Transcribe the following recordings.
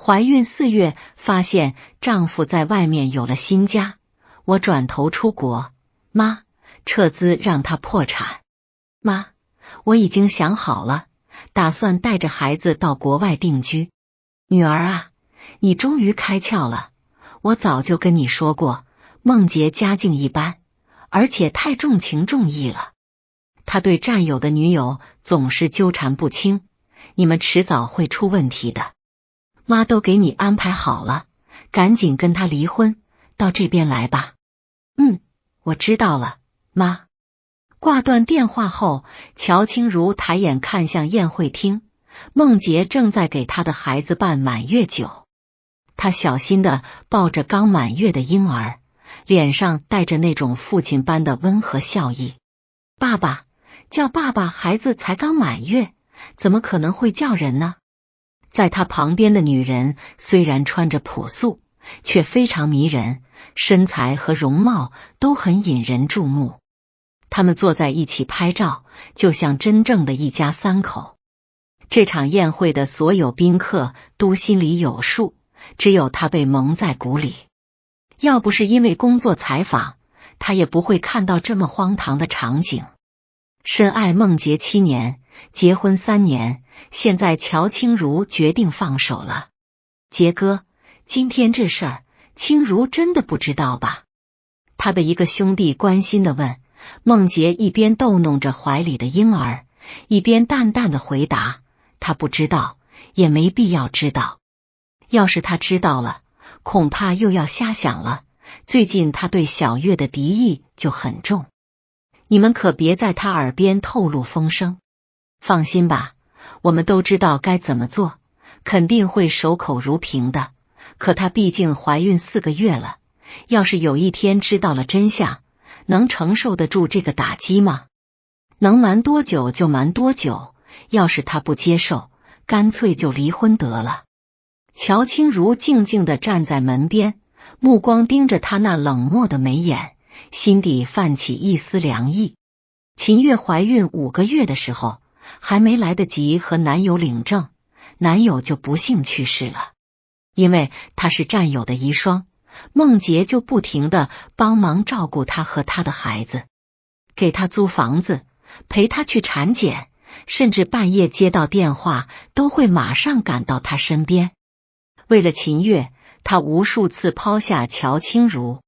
怀孕4月，发现丈夫在外面有了新家，我转头出国，妈，撤资让他破产。妈，我已经想好了，打算带着孩子到国外定居。女儿啊，你终于开窍了，我早就跟你说过，孟杰家境一般，而且太重情重义了。他对战友的女友总是纠缠不清，你们迟早会出问题的。妈都给你安排好了，赶紧跟他离婚，到这边来吧。我知道了，妈。挂断电话后，乔清如抬眼看向宴会厅，孟杰正在给他的孩子办满月酒。他小心地抱着刚满月的婴儿，脸上带着那种父亲般的温和笑意。爸爸，叫爸爸，孩子才刚满月，怎么可能会叫人呢？在他旁边的女人虽然穿着朴素，却非常迷人，身材和容貌都很引人注目。他们坐在一起拍照，就像真正的一家三口。这场宴会的所有宾客都心里有数，只有他被蒙在鼓里。要不是因为工作采访，他也不会看到这么荒唐的场景。深爱孟杰7年，结婚3年，现在乔清如决定放手了。杰哥，今天这事儿，清如真的不知道吧？他的一个兄弟关心地问。孟杰一边逗弄着怀里的婴儿，一边淡淡的回答，他不知道，也没必要知道。要是他知道了，恐怕又要瞎想了。最近他对小月的敌意就很重，你们可别在他耳边透露风声。放心吧，我们都知道该怎么做，肯定会守口如瓶的。可她毕竟怀孕4个月了，要是有一天知道了真相，能承受得住这个打击吗？能瞒多久就瞒多久，要是他不接受，干脆就离婚得了。乔清如静静地站在门边，目光盯着他那冷漠的眉眼，心底泛起一丝凉意。秦月怀孕5个月的时候，还没来得及和男友领证，男友就不幸去世了。因为他是战友的遗孀，孟杰就不停地帮忙照顾他和他的孩子，给他租房子，陪他去产检，甚至半夜接到电话都会马上赶到他身边。为了秦月，他无数次抛下乔清如，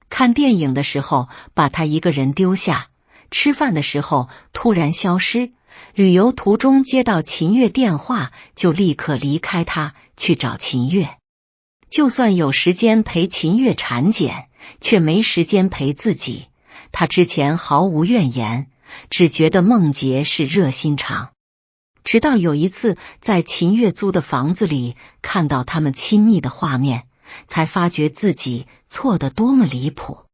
看电影的时候把他一个人丢下，吃饭的时候突然消失，旅游途中接到秦月电话就立刻离开他去找秦月。就算有时间陪秦月产检，却没时间陪自己。他之前毫无怨言，只觉得孟杰是热心肠。直到有一次在秦月租的房子里看到他们亲密的画面，才发觉自己错得多么离谱。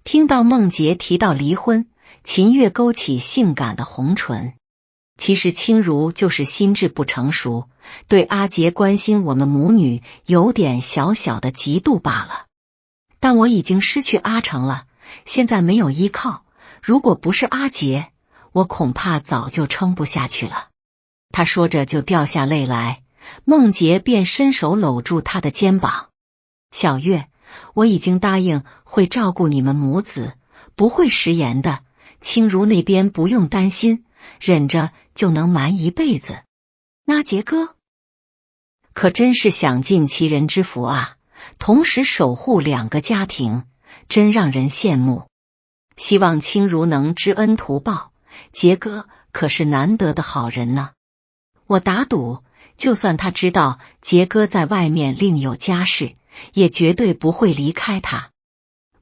听到孟杰提到离婚，秦月勾起性感的红唇。其实清如就是心智不成熟，对阿杰关心我们母女有点小小的嫉妒罢了。但我已经失去阿成了，现在没有依靠，如果不是阿杰，我恐怕早就撑不下去了。他说着就掉下泪来，孟杰便伸手搂住他的肩膀。小月，我已经答应会照顾你们母子，不会食言的，清如那边不用担心，忍着就能瞒一辈子。那杰哥可真是享尽其人之福啊，同时守护2个家庭，真让人羡慕。希望清如能知恩图报，杰哥可是难得的好人呢。我打赌，就算他知道杰哥在外面另有家室，也绝对不会离开他。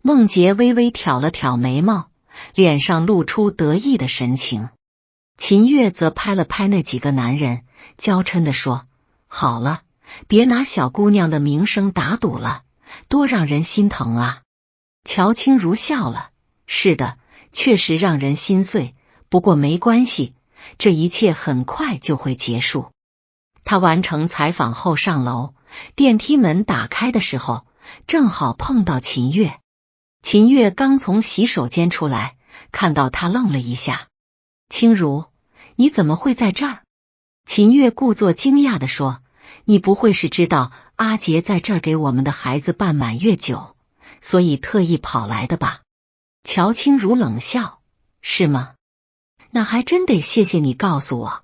孟杰微微挑了挑眉毛，脸上露出得意的神情。秦月则拍了拍那几个男人，娇嗔地说：好了，别拿小姑娘的名声打赌了，多让人心疼啊。乔清如笑了，是的，确实让人心碎，不过没关系，这一切很快就会结束。他完成采访后上楼，电梯门打开的时候，正好碰到秦月。秦月刚从洗手间出来，看到他愣了一下。清如，你怎么会在这儿？秦月故作惊讶地说：你不会是知道阿杰在这儿给我们的孩子办满月酒，所以特意跑来的吧？乔清如冷笑，是吗？那还真得谢谢你告诉我，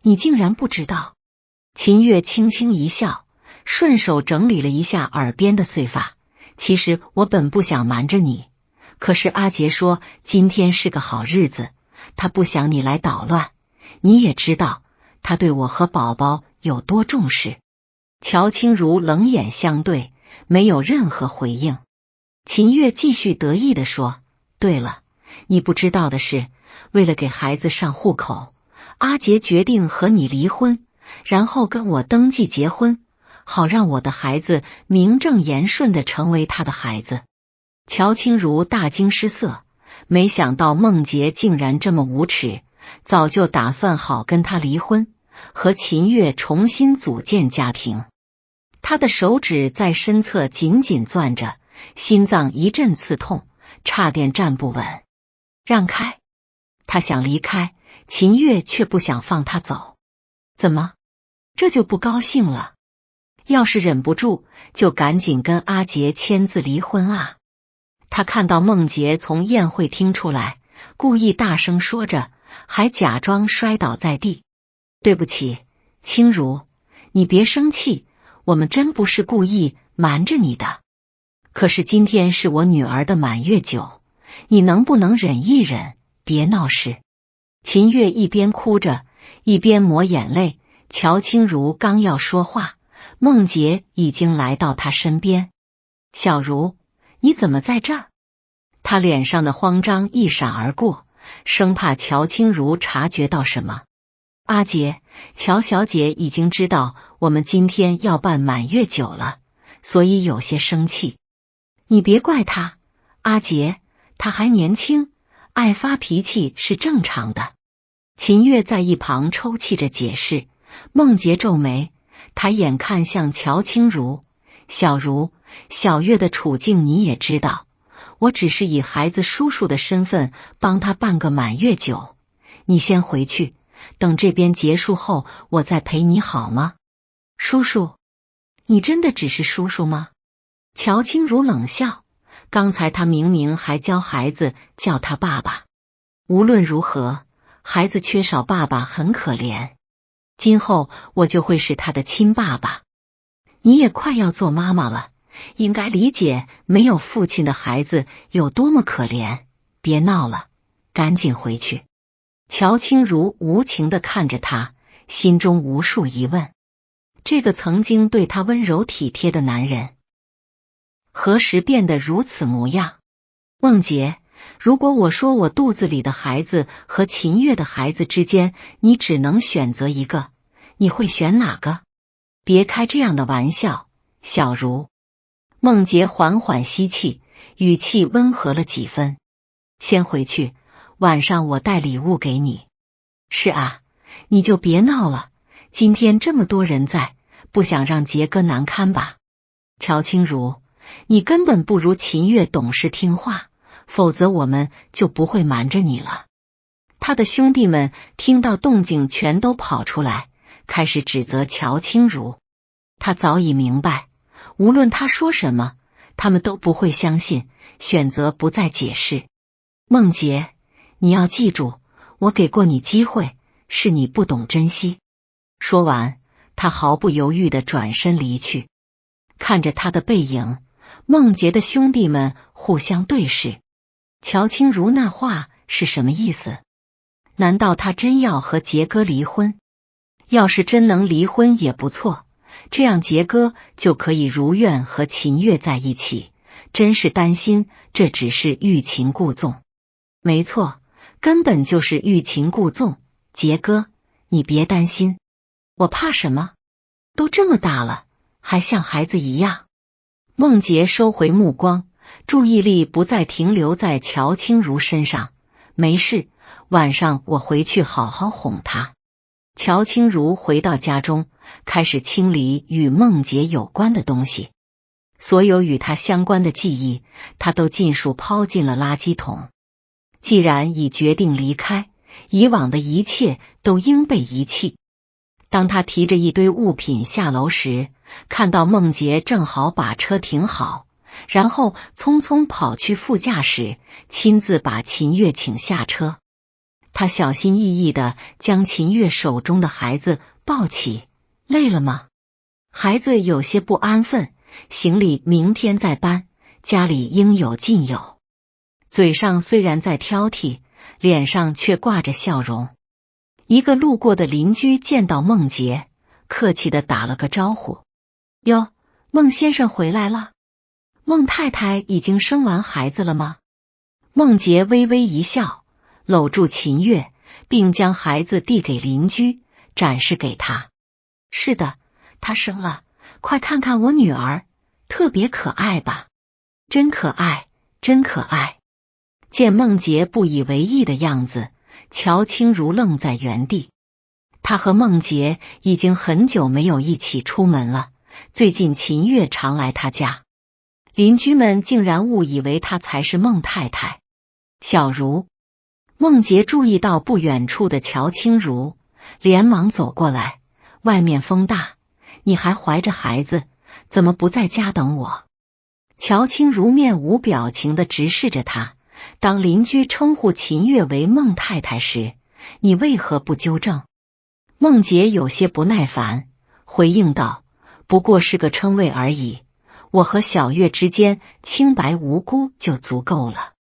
你竟然不知道。秦月轻轻一笑，顺手整理了一下耳边的碎发。其实我本不想瞒着你，可是阿杰说今天是个好日子，他不想你来捣乱。你也知道他对我和宝宝有多重视。乔清如冷眼相对，没有任何回应。秦月继续得意地说，对了，你不知道的是，为了给孩子上户口，阿杰决定和你离婚，然后跟我登记结婚，好让我的孩子名正言顺地成为他的孩子。乔清如大惊失色，没想到孟杰竟然这么无耻，早就打算好跟他离婚，和秦月重新组建家庭。他的手指在身侧紧紧攥着，心脏一阵刺痛，差点站不稳。让开！他想离开，秦月却不想放他走。怎么，这就不高兴了？要是忍不住，就赶紧跟阿杰签字离婚啊！他看到孟杰从宴会厅出来，故意大声说着，还假装摔倒在地。对不起，清如，你别生气，我们真不是故意瞒着你的。可是今天是我女儿的满月酒，你能不能忍一忍，别闹事？秦月一边哭着，一边抹眼泪。乔清如刚要说话，孟杰已经来到他身边。小如，你怎么在这儿？他脸上的慌张一闪而过，生怕乔清如察觉到什么。阿杰，乔小姐已经知道我们今天要办满月酒了，所以有些生气。你别怪他，阿杰，他还年轻，爱发脾气是正常的。秦月在一旁抽泣着解释。孟杰皱眉，他眼看向乔清如，小如，小月的处境你也知道，我只是以孩子叔叔的身份帮他办个满月酒，你先回去，等这边结束后我再陪你好吗？叔叔？你真的只是叔叔吗？乔清如冷笑，刚才他明明还教孩子叫他爸爸。无论如何，孩子缺少爸爸很可怜，今后我就会是他的亲爸爸。你也快要做妈妈了，应该理解没有父亲的孩子有多么可怜。别闹了，赶紧回去。乔清如无情地看着他，心中无数疑问。这个曾经对他温柔体贴的男人，何时变得如此模样？孟杰，如果我说我肚子里的孩子和秦月的孩子之间，你只能选择一个，你会选哪个？别开这样的玩笑，小如。孟杰缓缓吸气，语气温和了几分。先回去，晚上我带礼物给你。是啊，你就别闹了，今天这么多人在，不想让杰哥难堪吧？乔清如，你根本不如秦月懂事听话，否则我们就不会瞒着你了。他的兄弟们听到动静全都跑出来，开始指责乔清如。他早已明白，无论他说什么，他们都不会相信，选择不再解释。孟杰，你要记住，我给过你机会，是你不懂珍惜。说完，他毫不犹豫地转身离去。看着他的背影，孟杰的兄弟们互相对视。乔清如那话是什么意思？难道他真要和杰哥离婚？要是真能离婚也不错，这样杰哥就可以如愿和秦月在一起。真是担心这只是欲擒故纵。没错，根本就是欲擒故纵。杰哥，你别担心。我怕什么？都这么大了，还像孩子一样。孟杰收回目光，注意力不再停留在乔清如身上。没事，晚上我回去好好哄他。乔清如回到家中，开始清理与孟杰有关的东西。所有与他相关的记忆，他都尽数抛进了垃圾桶。既然已决定离开，以往的一切都应被遗弃。当他提着一堆物品下楼时，看到梦洁正好把车停好，然后匆匆跑去副驾驶，亲自把秦月请下车。他小心翼翼地将秦月手中的孩子抱起。累了吗？孩子有些不安分，行李明天再搬，家里应有尽有。嘴上虽然在挑剔，脸上却挂着笑容。一个路过的邻居见到梦洁，客气地打了个招呼：哟，孟先生回来了。孟太太已经生完孩子了吗？孟洁微微一笑，搂住秦月，并将孩子递给邻居，展示给他。是的，她生了，快看看我女儿，特别可爱吧？真可爱，真可爱。见孟洁不以为意的样子，乔清如愣在原地。他和孟洁已经很久没有一起出门了，最近秦月常来他家，邻居们竟然误以为她才是孟太太。小如，孟洁注意到不远处的乔清如，连忙走过来。外面风大，你还怀着孩子，怎么不在家等我？乔清如面无表情地直视着他。当邻居称呼秦月为孟太太时，你为何不纠正？孟洁有些不耐烦，回应道：不过是个称谓而已，我和小月之间清白无辜就足够了。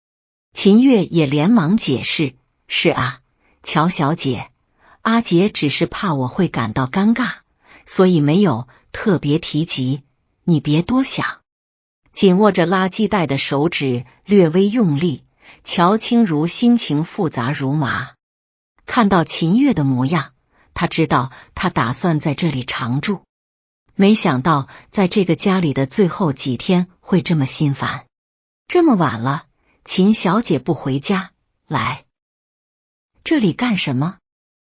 秦月也连忙解释：是啊，乔小姐，阿杰只是怕我会感到尴尬，所以没有特别提及，你别多想。紧握着垃圾袋的手指略微用力，乔清如心情复杂如麻。看到秦月的模样，他知道他打算在这里常住，没想到在这个家里的最后几天会这么心烦。这么晚了，秦小姐不回家，来这里干什么？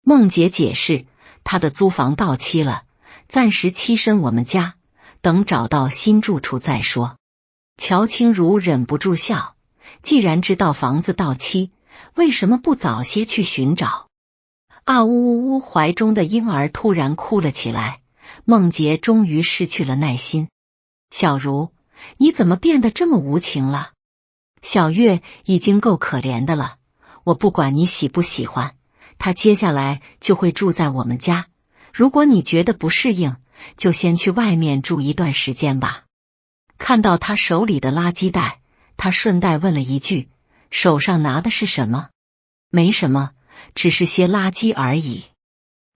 孟洁解释，她的租房到期了，暂时栖身我们家，等找到新住处再说。乔清如忍不住笑，既然知道房子到期，为什么不早些去寻找？啊呜呜呜！怀中的婴儿突然哭了起来，孟洁终于失去了耐心。小如，你怎么变得这么无情了？小月已经够可怜的了，我不管你喜不喜欢，她接下来就会住在我们家。如果你觉得不适应，就先去外面住一段时间吧。看到他手里的垃圾袋，他顺带问了一句：手上拿的是什么？没什么，只是些垃圾而已。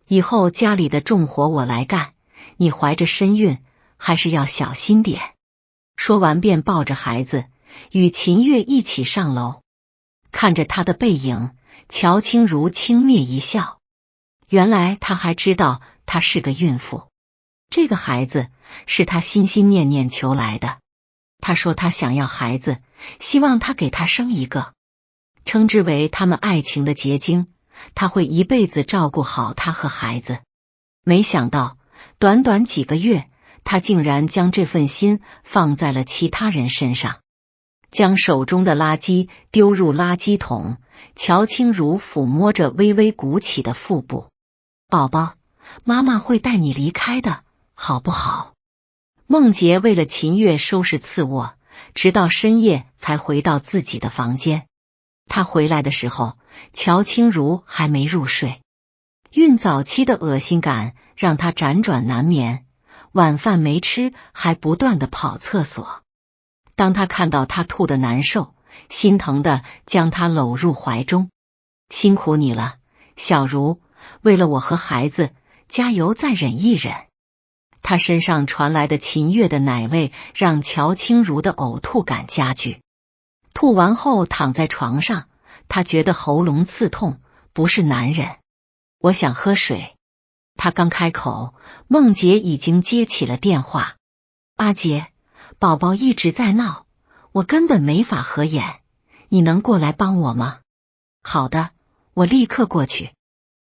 以后家里的重活我来干，你怀着身孕还是要小心点。说完便抱着孩子与秦月一起上楼。看着他的背影，乔清如轻蔑一笑，原来他还知道她是个孕妇。这个孩子是他心心念念求来的。他说他想要孩子，希望他给他生一个，称之为他们爱情的结晶，他会一辈子照顾好他和孩子。没想到短短几个月，他竟然将这份心放在了其他人身上。将手中的垃圾丢入垃圾桶，乔清如抚摸着微微鼓起的腹部。宝宝，妈妈会带你离开的，好不好？孟洁为了秦月收拾次卧，直到深夜才回到自己的房间。她回来的时候，乔清如还没入睡。孕早期的恶心感让她辗转难眠，晚饭没吃，还不断地跑厕所。当她看到她吐得难受，心疼地将她搂入怀中。辛苦你了，小如，为了我和孩子，加油再忍一忍。他身上传来的秦月的奶味让乔清如的呕吐感加剧。吐完后躺在床上，他觉得喉咙刺痛，不是难忍。我想喝水。他刚开口，孟洁已经接起了电话。阿杰，宝宝一直在闹，我根本没法合眼，你能过来帮我吗？好的，我立刻过去。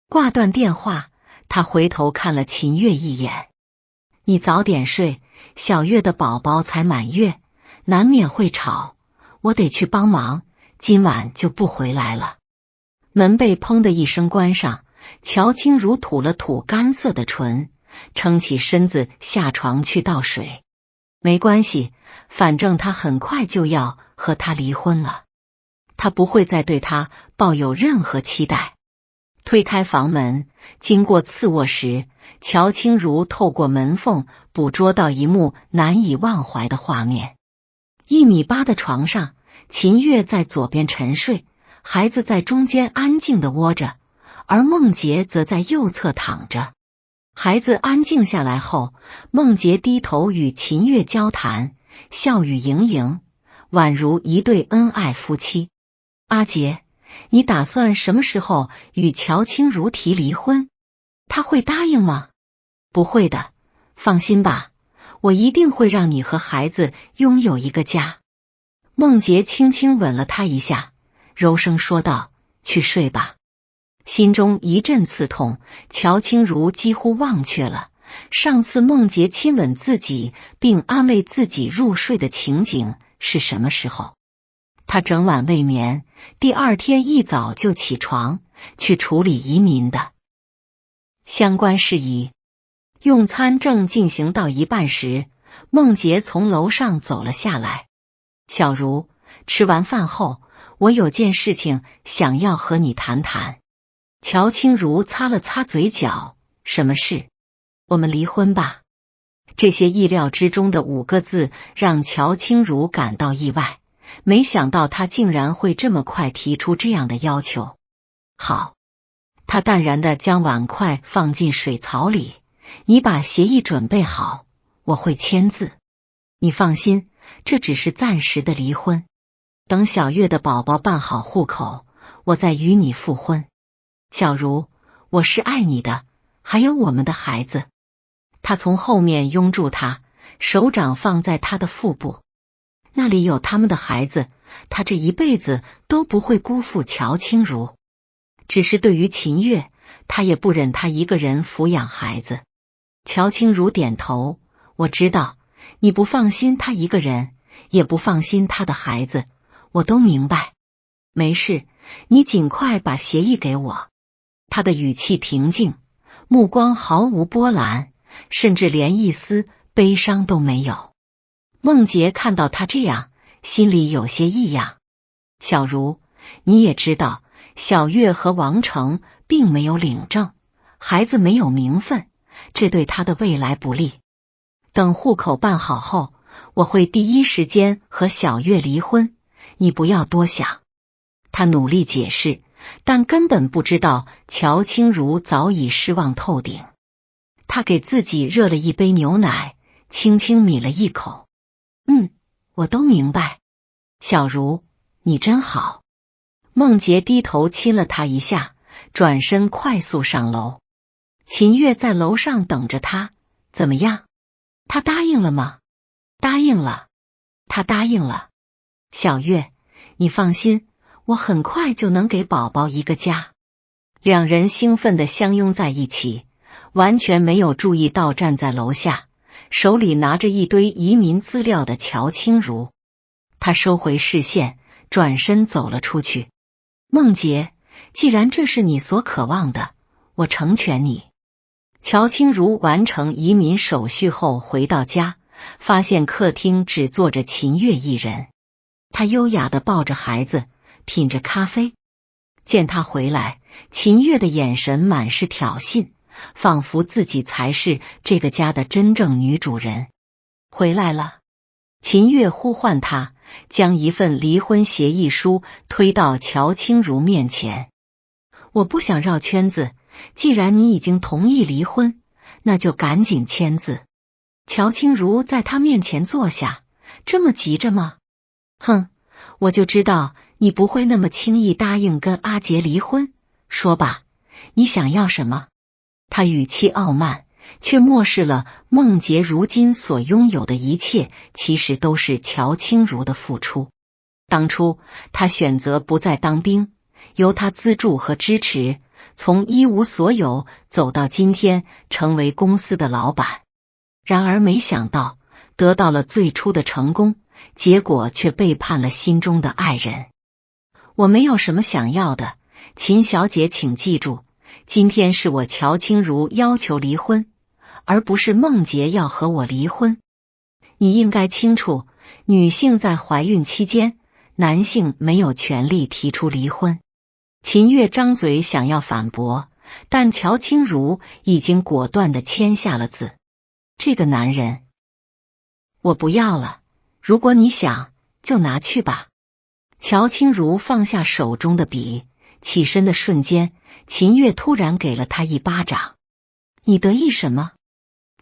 挂断电话，他回头看了秦月一眼。你早点睡，小月的宝宝才满月，难免会吵，我得去帮忙，今晚就不回来了。门被砰的一声关上，乔清如吐了吐干涩的唇，撑起身子下床去倒水。没关系，反正他很快就要和他离婚了，他不会再对他抱有任何期待。推开房门，经过次卧时，乔清如透过门缝捕捉到一幕难以忘怀的画面。1.8米的床上，秦月在左边沉睡，孩子在中间安静地窝着，而梦洁则在右侧躺着。孩子安静下来后，梦洁低头与秦月交谈，笑语盈盈，宛如一对恩爱夫妻。阿杰，你打算什么时候与乔清如提离婚？他会答应吗？不会的，放心吧，我一定会让你和孩子拥有一个家。梦洁轻轻吻了他一下，柔声说道：去睡吧。心中一阵刺痛，乔清如几乎忘却了上次梦洁亲吻自己并安慰自己入睡的情景是什么时候。他整晚未眠，第二天一早就起床去处理移民的相关事宜。用餐正进行到一半时，梦洁从楼上走了下来。小茹，吃完饭后，我有件事情想要和你谈谈。乔清如擦了擦嘴角，什么事？我们离婚吧。这些意料之中的5个字让乔清如感到意外，没想到他竟然会这么快提出这样的要求。好，他淡然地将碗筷放进水槽里，你把协议准备好，我会签字。你放心，这只是暂时的离婚，等小月的宝宝办好户口，我再与你复婚。小茹，我是爱你的，还有我们的孩子。他从后面拥住他，手掌放在他的腹部，那里有他们的孩子，他这一辈子都不会辜负乔清如。只是对于秦月，他也不忍他一个人抚养孩子。乔清如点头，我知道你不放心他一个人，也不放心他的孩子，我都明白。没事，你尽快把协议给我。他的语气平静，目光毫无波澜，甚至连一丝悲伤都没有。梦洁看到他这样，心里有些异样。小茹，你也知道，小月和王成并没有领证，孩子没有名分，这对他的未来不利。等户口办好后，我会第一时间和小月离婚，你不要多想。他努力解释，但根本不知道乔清如早已失望透顶。他给自己热了一杯牛奶，轻轻抿了一口。我都明白。小茹，你真好。梦洁低头亲了他一下，转身快速上楼。秦月在楼上等着他，怎么样？他答应了吗？答应了，他答应了。小月，你放心，我很快就能给宝宝一个家。两人兴奋地相拥在一起，完全没有注意到站在楼下手里拿着一堆移民资料的乔清如。他收回视线，转身走了出去。梦洁，既然这是你所渴望的，我成全你。乔清如完成移民手续后回到家，发现客厅只坐着秦月一人。他优雅地抱着孩子，品着咖啡。见他回来，秦月的眼神满是挑衅，仿佛自己才是这个家的真正女主人。回来了。秦月呼唤他，将一份离婚协议书推到乔清如面前。我不想绕圈子，既然你已经同意离婚，那就赶紧签字。乔清如在他面前坐下，这么急着吗？哼，我就知道你不会那么轻易答应跟阿杰离婚。说吧，你想要什么？他语气傲慢，却漠视了梦洁如今所拥有的一切，其实都是乔清如的付出。当初他选择不再当兵，由他资助和支持，从一无所有走到今天成为公司的老板。然而没想到得到了最初的成功，结果却背叛了心中的爱人。我没有什么想要的，秦小姐请记住，今天是我乔清如要求离婚，而不是孟杰要和我离婚。你应该清楚，女性在怀孕期间，男性没有权利提出离婚。秦月张嘴想要反驳，但乔清如已经果断地签下了字。这个男人，我不要了，如果你想，就拿去吧。乔清如放下手中的笔，起身的瞬间，秦月突然给了他一巴掌。你得意什么？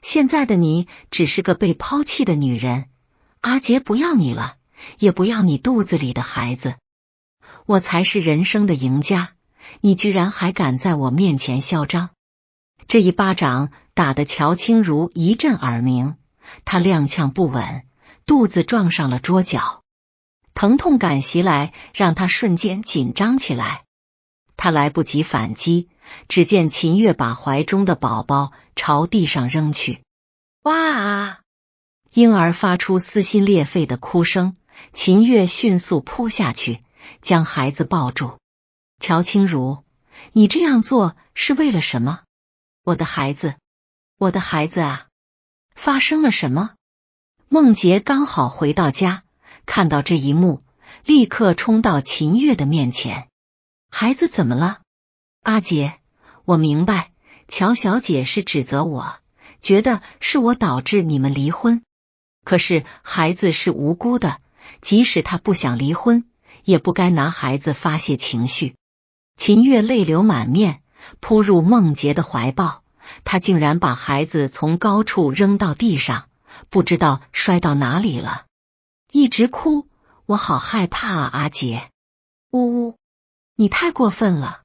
现在的你只是个被抛弃的女人，阿杰不要你了，也不要你肚子里的孩子。我才是人生的赢家，你居然还敢在我面前嚣张。这一巴掌打得乔清如一阵耳鸣，她踉跄不稳，肚子撞上了桌角。疼痛感袭来，让她瞬间紧张起来。她来不及反击，只见秦月把怀中的宝宝朝地上扔去。哇啊！婴儿发出撕心裂肺的哭声，秦月迅速扑下去，将孩子抱住。乔清如，你这样做是为了什么？我的孩子，我的孩子啊！发生了什么？孟杰刚好回到家，看到这一幕，立刻冲到秦月的面前。孩子怎么了？阿杰，我明白，乔小姐是指责我，觉得是我导致你们离婚。可是孩子是无辜的，即使他不想离婚，也不该拿孩子发泄情绪。秦月泪流满面，扑入孟杰的怀抱，他竟然把孩子从高处扔到地上，不知道摔到哪里了，一直哭。我好害怕啊，阿杰！呜呜，你太过分了！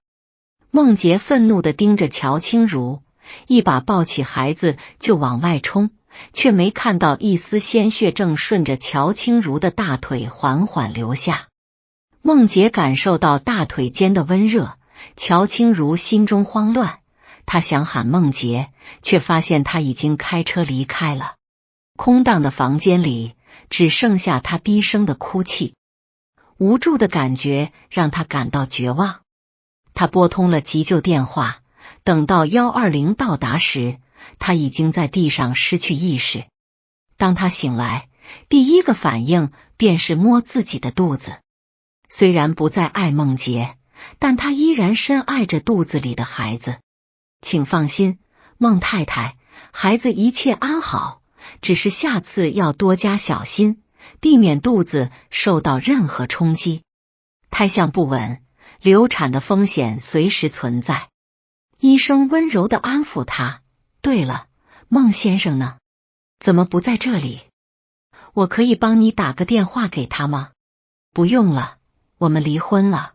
孟杰愤怒地盯着乔清如，一把抱起孩子就往外冲，却没看到一丝鲜血正顺着乔清如的大腿缓缓流下。孟杰感受到大腿间的温热，乔清如心中慌乱，他想喊孟杰，却发现他已经开车离开了。空荡的房间里只剩下他低声的哭泣，无助的感觉让他感到绝望。他拨通了急救电话，等到120到达时，他已经在地上失去意识。当他醒来，第一个反应便是摸自己的肚子。虽然不再爱孟杰，但他依然深爱着肚子里的孩子。请放心，孟太太，孩子一切安好，只是下次要多加小心，避免肚子受到任何冲击。胎相不稳，流产的风险随时存在。医生温柔地安抚他。对了，孟先生呢？怎么不在这里？我可以帮你打个电话给他吗？不用了，我们离婚了。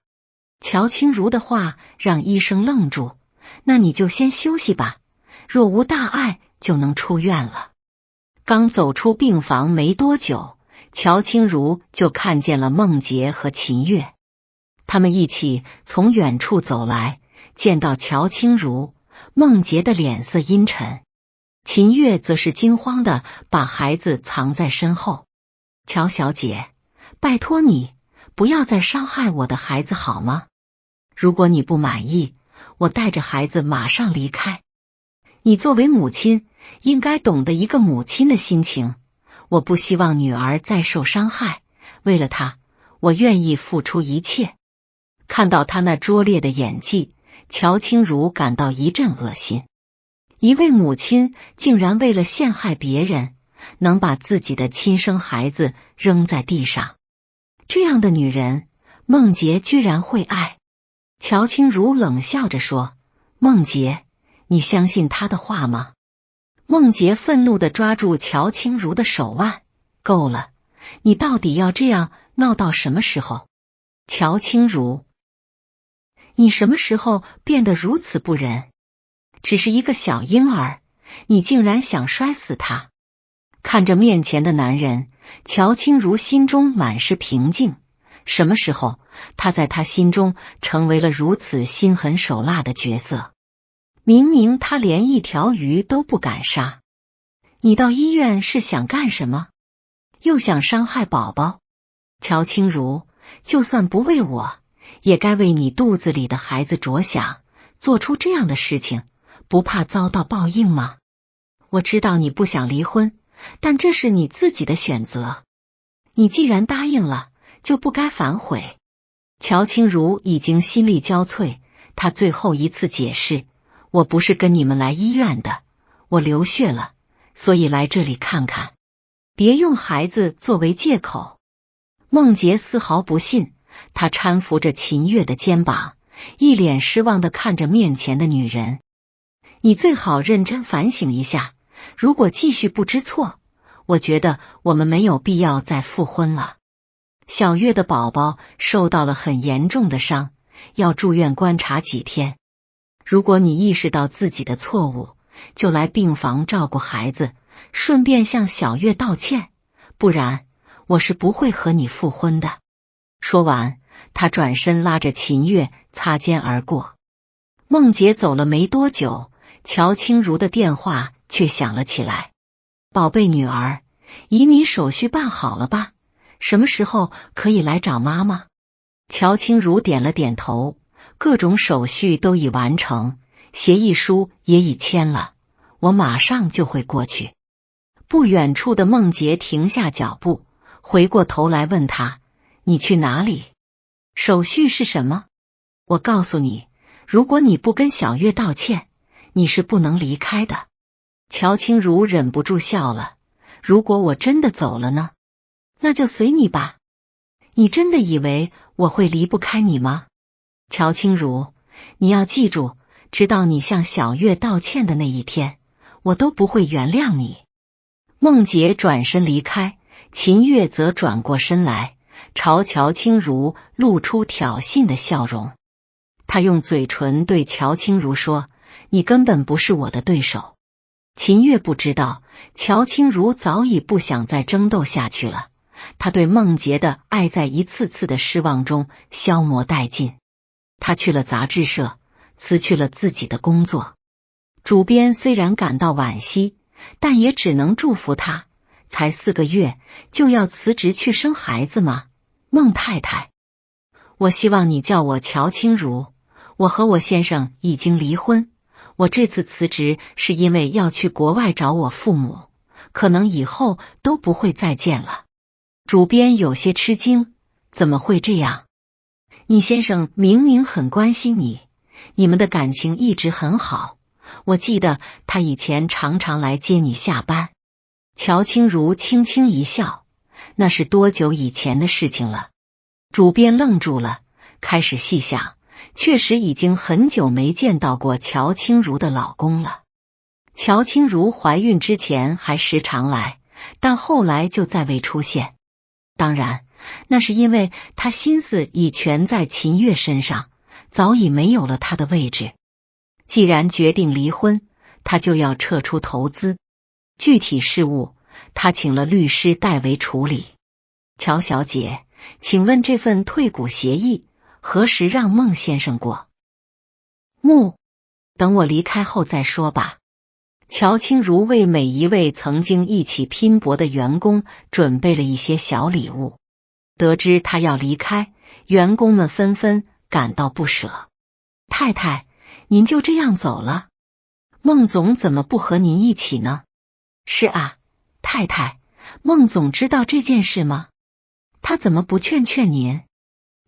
乔清如的话让医生愣住。那你就先休息吧，若无大碍就能出院了。刚走出病房没多久，乔清如就看见了孟杰和秦月。他们一起从远处走来，见到乔清如，孟杰的脸色阴沉，秦月则是惊慌的把孩子藏在身后。乔小姐，拜托你不要再伤害我的孩子好吗？如果你不满意，我带着孩子马上离开。你作为母亲，应该懂得一个母亲的心情。我不希望女儿再受伤害，为了她，我愿意付出一切。看到他那拙劣的演技，乔清如感到一阵恶心。一位母亲竟然为了陷害别人，能把自己的亲生孩子扔在地上。这样的女人，孟杰居然会爱。乔清如冷笑着说：孟杰，你相信他的话吗？孟杰愤怒地抓住乔清如的手腕。够了，你到底要这样闹到什么时候？乔清如，你什么时候变得如此不仁？只是一个小婴儿，你竟然想摔死他！看着面前的男人，乔清如心中满是平静。什么时候，他在他心中成为了如此心狠手辣的角色？明明他连一条鱼都不敢杀。你到医院是想干什么？又想伤害宝宝？乔清如，就算不为我，也该为你肚子里的孩子着想。做出这样的事情，不怕遭到报应吗？我知道你不想离婚，但这是你自己的选择。你既然答应了，就不该反悔。乔清如已经心力交瘁，她最后一次解释：我不是跟你们来医院的，我流血了，所以来这里看看。别用孩子作为借口。孟杰丝毫不信，他搀扶着秦月的肩膀，一脸失望地看着面前的女人。你最好认真反省一下，如果继续不知错，我觉得我们没有必要再复婚了。小月的宝宝受到了很严重的伤，要住院观察几天。如果你意识到自己的错误，就来病房照顾孩子，顺便向小月道歉，不然我是不会和你复婚的。说完，他转身拉着秦月擦肩而过。孟杰走了没多久，乔清如的电话却响了起来。宝贝女儿，移民手续办好了吧？什么时候可以来找妈妈？乔清如点了点头，各种手续都已完成，协议书也已签了，我马上就会过去。不远处的孟杰停下脚步，回过头来问他：你去哪里？手续是什么？我告诉你，如果你不跟小月道歉，你是不能离开的。乔清如忍不住笑了。如果我真的走了呢？那就随你吧。你真的以为我会离不开你吗？乔清如，你要记住，直到你向小月道歉的那一天，我都不会原谅你。孟杰转身离开，秦月则转过身来，朝乔清如露出挑衅的笑容。他用嘴唇对乔清如说：你根本不是我的对手。秦月不知道，乔清如早已不想再争斗下去了。他对孟杰的爱在一次次的失望中消磨殆尽。他去了杂志社，辞去了自己的工作。主编虽然感到惋惜，但也只能祝福他。才4个月就要辞职去生孩子吗？孟太太，我希望你叫我乔清如。我和我先生已经离婚，我这次辞职是因为要去国外找我父母，可能以后都不会再见了。主编有些吃惊，怎么会这样？你先生明明很关心你，你们的感情一直很好，我记得他以前常常来接你下班。乔清如轻轻一笑，那是多久以前的事情了？主编愣住了，开始细想，确实已经很久没见到过乔清如的老公了。乔清如怀孕之前还时常来，但后来就再未出现。当然，那是因为他心思已全在秦月身上，早已没有了他的位置。既然决定离婚，他就要撤出投资，具体事务他请了律师代为处理。乔小姐，请问这份退股协议何时让孟先生过？等我离开后再说吧。乔清如为每一位曾经一起拼搏的员工准备了一些小礼物。得知他要离开，员工们纷纷感到不舍。太太，您就这样走了？孟总怎么不和您一起呢？是啊，太太，孟总知道这件事吗？他怎么不劝劝您？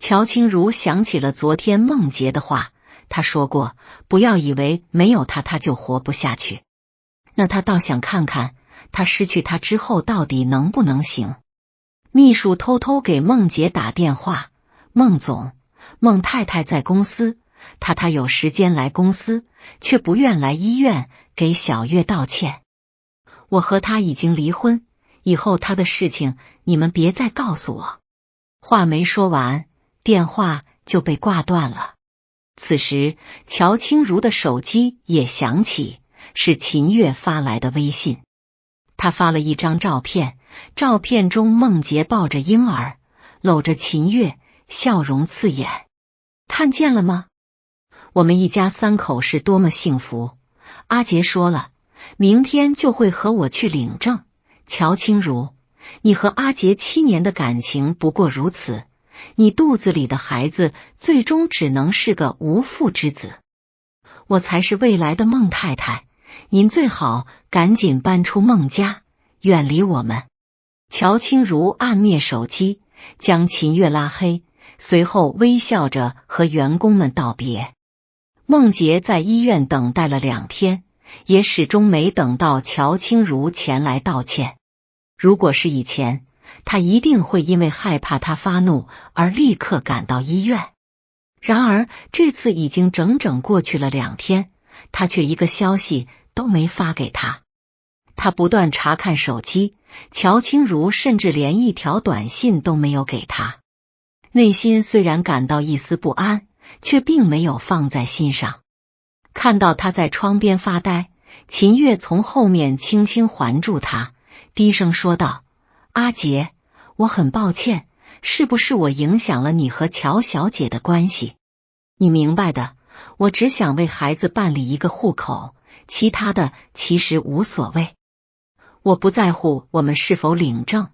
乔清如想起了昨天孟杰的话，他说过，不要以为没有他他就活不下去。那他倒想看看，他失去他之后到底能不能行。秘书偷偷给孟杰打电话，孟总，孟太太在公司，他有时间来公司，却不愿来医院给小月道歉。我和他已经离婚，以后他的事情你们别再告诉我。话没说完，电话就被挂断了。此时乔清如的手机也响起，是秦月发来的微信。他发了一张照片，照片中孟杰抱着婴儿，搂着秦月，笑容刺眼。看见了吗？我们一家3口是多么幸福。阿杰说了，明天就会和我去领证。乔清如，你和阿杰7年的感情不过如此，你肚子里的孩子最终只能是个无父之子。我才是未来的孟太太，您最好赶紧搬出孟家，远离我们。乔清如按灭手机，将秦月拉黑，随后微笑着和员工们道别。孟杰在医院等待了2天，也始终没等到乔清如前来道歉。如果是以前，他一定会因为害怕他发怒而立刻赶到医院。然而这次已经整整过去了2天，他却一个消息都没发给他。他不断查看手机，乔清如甚至连一条短信都没有给他。内心虽然感到一丝不安，却并没有放在心上。看到他在窗边发呆，秦月从后面轻轻环住他，低声说道：阿杰，我很抱歉，是不是我影响了你和乔小姐的关系？你明白的，我只想为孩子办理一个户口，其他的其实无所谓。我不在乎我们是否领证，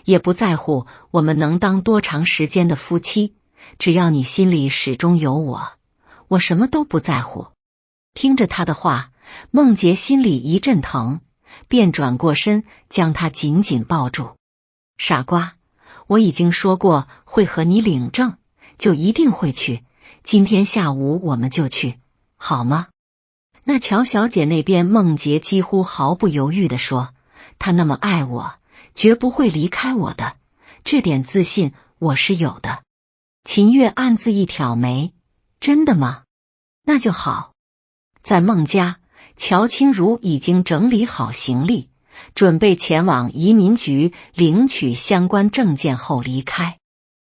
也不在乎我们能当多长时间的夫妻，只要你心里始终有我，我什么都不在乎。听着他的话，孟杰心里一阵疼，便转过身将他紧紧抱住。傻瓜，我已经说过会和你领证，就一定会去，今天下午我们就去，好吗？那乔小姐那边，孟杰几乎毫不犹豫地说，她那么爱我，绝不会离开我的，这点自信我是有的。秦月暗自一挑眉，真的吗？那就好。在孟家，乔清如已经整理好行李，准备前往移民局领取相关证件后离开。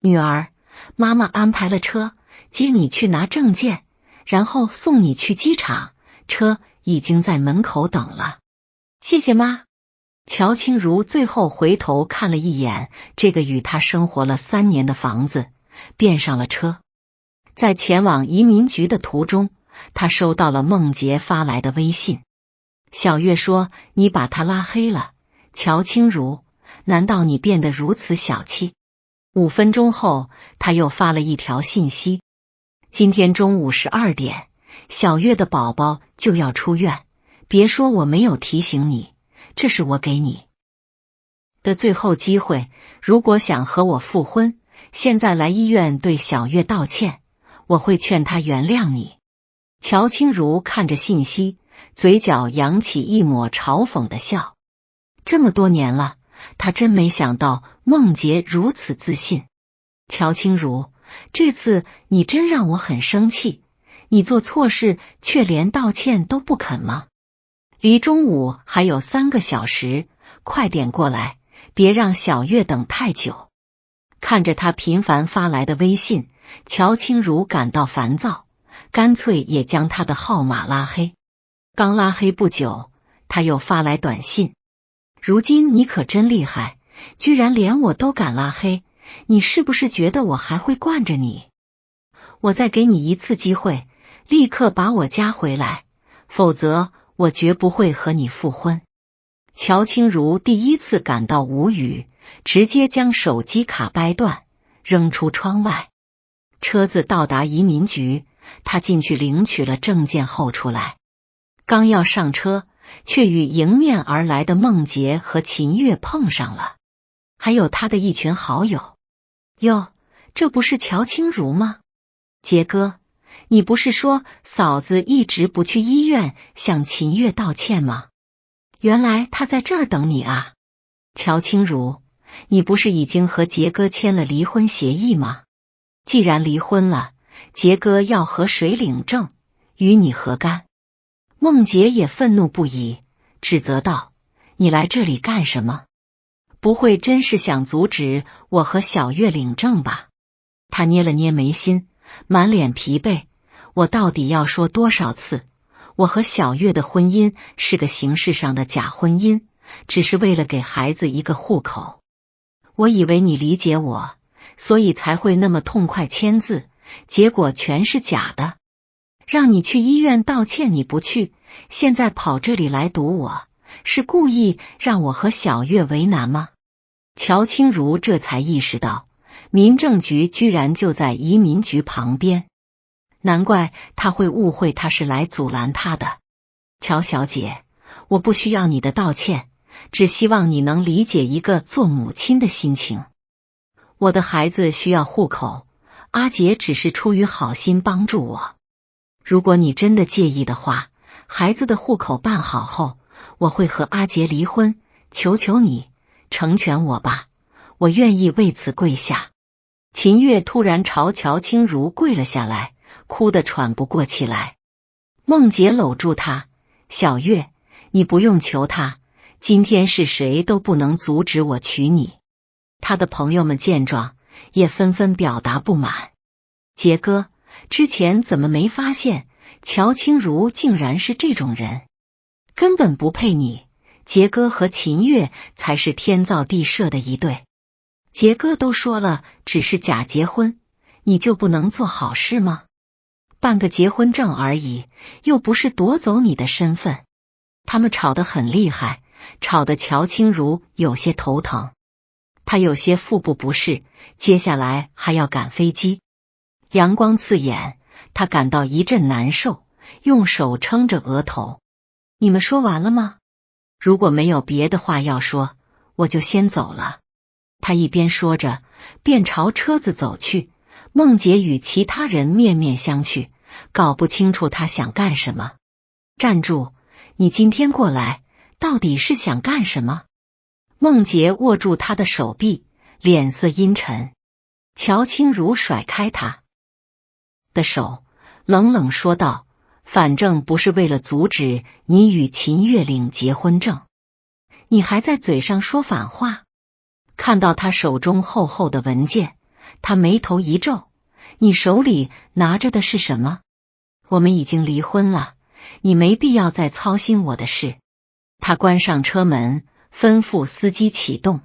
女儿，妈妈安排了车接你去拿证件，然后送你去机场，车已经在门口等了。谢谢妈。乔清如最后回头看了一眼这个与他生活了3年的房子，便上了车。在前往移民局的途中，他收到了孟杰发来的微信。小月说你把他拉黑了，乔清如，难道你变得如此小气？5分钟后，他又发了一条信息，今天中午12点，小月的宝宝就要出院，别说我没有提醒你，这是我给你的最后机会，如果想和我复婚，现在来医院对小月道歉，我会劝她原谅你。乔清如看着信息，嘴角扬起一抹嘲讽的笑。这么多年了，他真没想到孟杰如此自信。乔清如，这次你真让我很生气，你做错事却连道歉都不肯吗？离中午还有3个小时，快点过来，别让小月等太久。看着他频繁发来的微信，乔清如感到烦躁，干脆也将他的号码拉黑。刚拉黑不久，他又发来短信，如今你可真厉害，居然连我都敢拉黑，你是不是觉得我还会惯着你？我再给你一次机会，立刻把我加回来，否则我绝不会和你复婚。乔清如第一次感到无语，直接将手机卡掰断，扔出窗外。车子到达移民局，他进去领取了证件后出来，刚要上车，却与迎面而来的孟杰和秦月碰上了，还有他的一群好友。哟，这不是乔清如吗？杰哥，你不是说嫂子一直不去医院向秦月道歉吗？原来他在这儿等你啊。乔清如，你不是已经和杰哥签了离婚协议吗？既然离婚了，杰哥要和谁领证，与你何干？孟杰也愤怒不已，指责道：你来这里干什么？不会真是想阻止我和小月领证吧？他捏了捏眉心，满脸疲惫，我到底要说多少次，我和小月的婚姻是个形式上的假婚姻，只是为了给孩子一个户口。我以为你理解我，所以才会那么痛快签字，结果全是假的。让你去医院道歉你不去，现在跑这里来堵我，是故意让我和小月为难吗？乔清如这才意识到，民政局居然就在移民局旁边。难怪他会误会他是来阻拦他的。乔小姐，我不需要你的道歉，只希望你能理解一个做母亲的心情。我的孩子需要户口，阿杰只是出于好心帮助我。如果你真的介意的话，孩子的户口办好后，我会和阿杰离婚，求求你，成全我吧，我愿意为此跪下。秦月突然朝乔清如跪了下来，哭得喘不过气来。孟杰搂住她，小月，你不用求他，今天是谁都不能阻止我娶你。他的朋友们见状，也纷纷表达不满。杰哥，之前怎么没发现乔清如竟然是这种人？根本不配你，杰哥和秦月才是天造地设的一对。杰哥都说了只是假结婚，你就不能做好事吗？办个结婚证而已，又不是夺走你的身份。他们吵得很厉害，吵得乔清如有些头疼。他有些腹部不适，接下来还要赶飞机。阳光刺眼，他感到一阵难受，用手撑着额头。你们说完了吗？如果没有别的话要说，我就先走了。他一边说着，便朝车子走去。孟杰与其他人面面相觑，搞不清楚他想干什么。站住！你今天过来，到底是想干什么？孟杰握住他的手臂，脸色阴沉。乔清如甩开他的手，冷冷说道：反正不是为了阻止你与秦月领结婚证，你还在嘴上说反话。看到他手中厚厚的文件，他眉头一皱，你手里拿着的是什么？我们已经离婚了，你没必要再操心我的事。他关上车门，吩咐司机启动。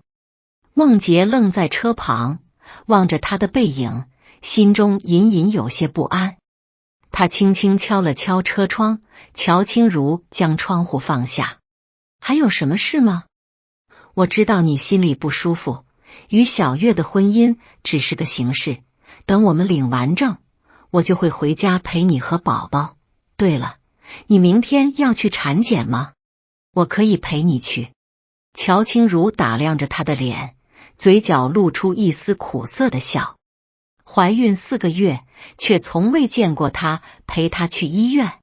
孟杰愣在车旁，望着他的背影，心中隐隐有些不安。他轻轻敲了敲车窗，乔清如将窗户放下。还有什么事吗？我知道你心里不舒服，与小月的婚姻只是个形式，等我们领完证，我就会回家陪你和宝宝。对了，你明天要去产检吗？我可以陪你去。乔清如打量着他的脸，嘴角露出一丝苦涩的笑。怀孕4个月，却从未见过他陪她去医院，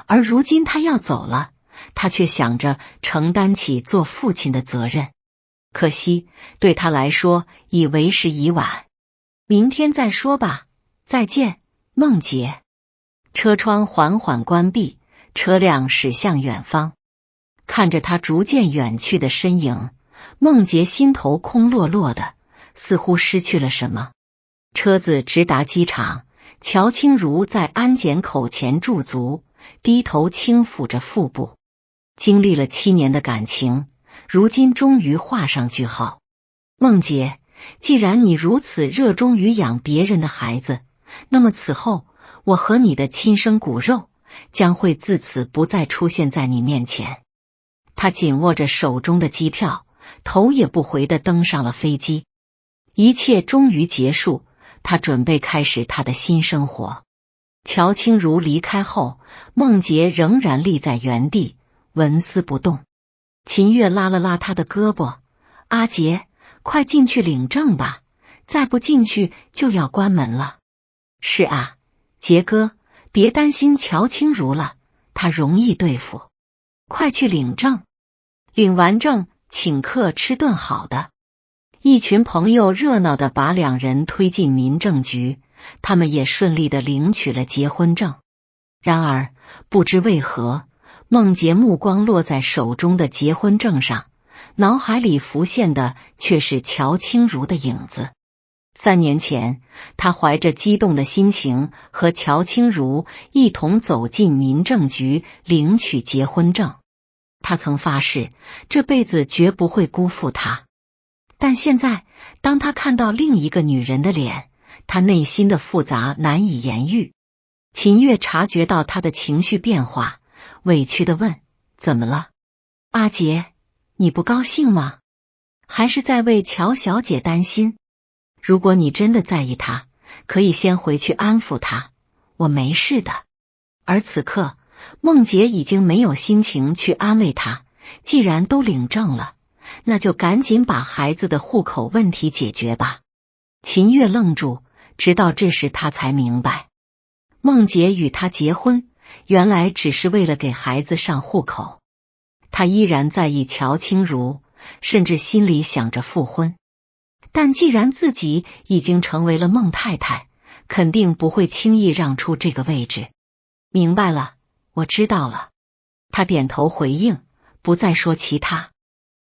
而如今他要走了，他却想着承担起做父亲的责任。可惜对他来说已为时已晚，明天再说吧。再见，孟杰。车窗缓缓关闭，车辆驶向远方。看着他逐渐远去的身影，孟杰心头空落落的，似乎失去了什么。车子直达机场，乔清如在安检口前驻足，低头轻抚着腹部。经历了7年的感情，如今终于画上句号。孟杰，既然你如此热衷于养别人的孩子，那么此后我和你的亲生骨肉将会自此不再出现在你面前。他紧握着手中的机票，头也不回地登上了飞机。一切终于结束，他准备开始他的新生活。乔清如离开后，孟杰仍然立在原地，纹丝不动。秦月拉了拉他的胳膊，阿杰，快进去领证吧，再不进去就要关门了。是啊，杰哥，别担心乔清如了，他容易对付。快去领证，领完证请客吃顿好的。一群朋友热闹地把两人推进民政局，他们也顺利地领取了结婚证。然而不知为何，孟杰目光落在手中的结婚证上，脑海里浮现的却是乔清如的影子。3年前，他怀着激动的心情和乔清如一同走进民政局领取结婚证。他曾发誓这辈子绝不会辜负她，但现在当他看到另一个女人的脸，他内心的复杂难以言喻。秦月察觉到他的情绪变化，委屈地问：怎么了？阿杰，你不高兴吗？还是在为乔小姐担心？如果你真的在意她，可以先回去安抚她，我没事的。而此刻，孟杰已经没有心情去安慰他，既然都领证了，那就赶紧把孩子的户口问题解决吧。秦月愣住，直到这时他才明白，孟杰与他结婚，原来只是为了给孩子上户口。他依然在意乔清如，甚至心里想着复婚。但既然自己已经成为了孟太太，肯定不会轻易让出这个位置。明白了，我知道了。他点头回应，不再说其他。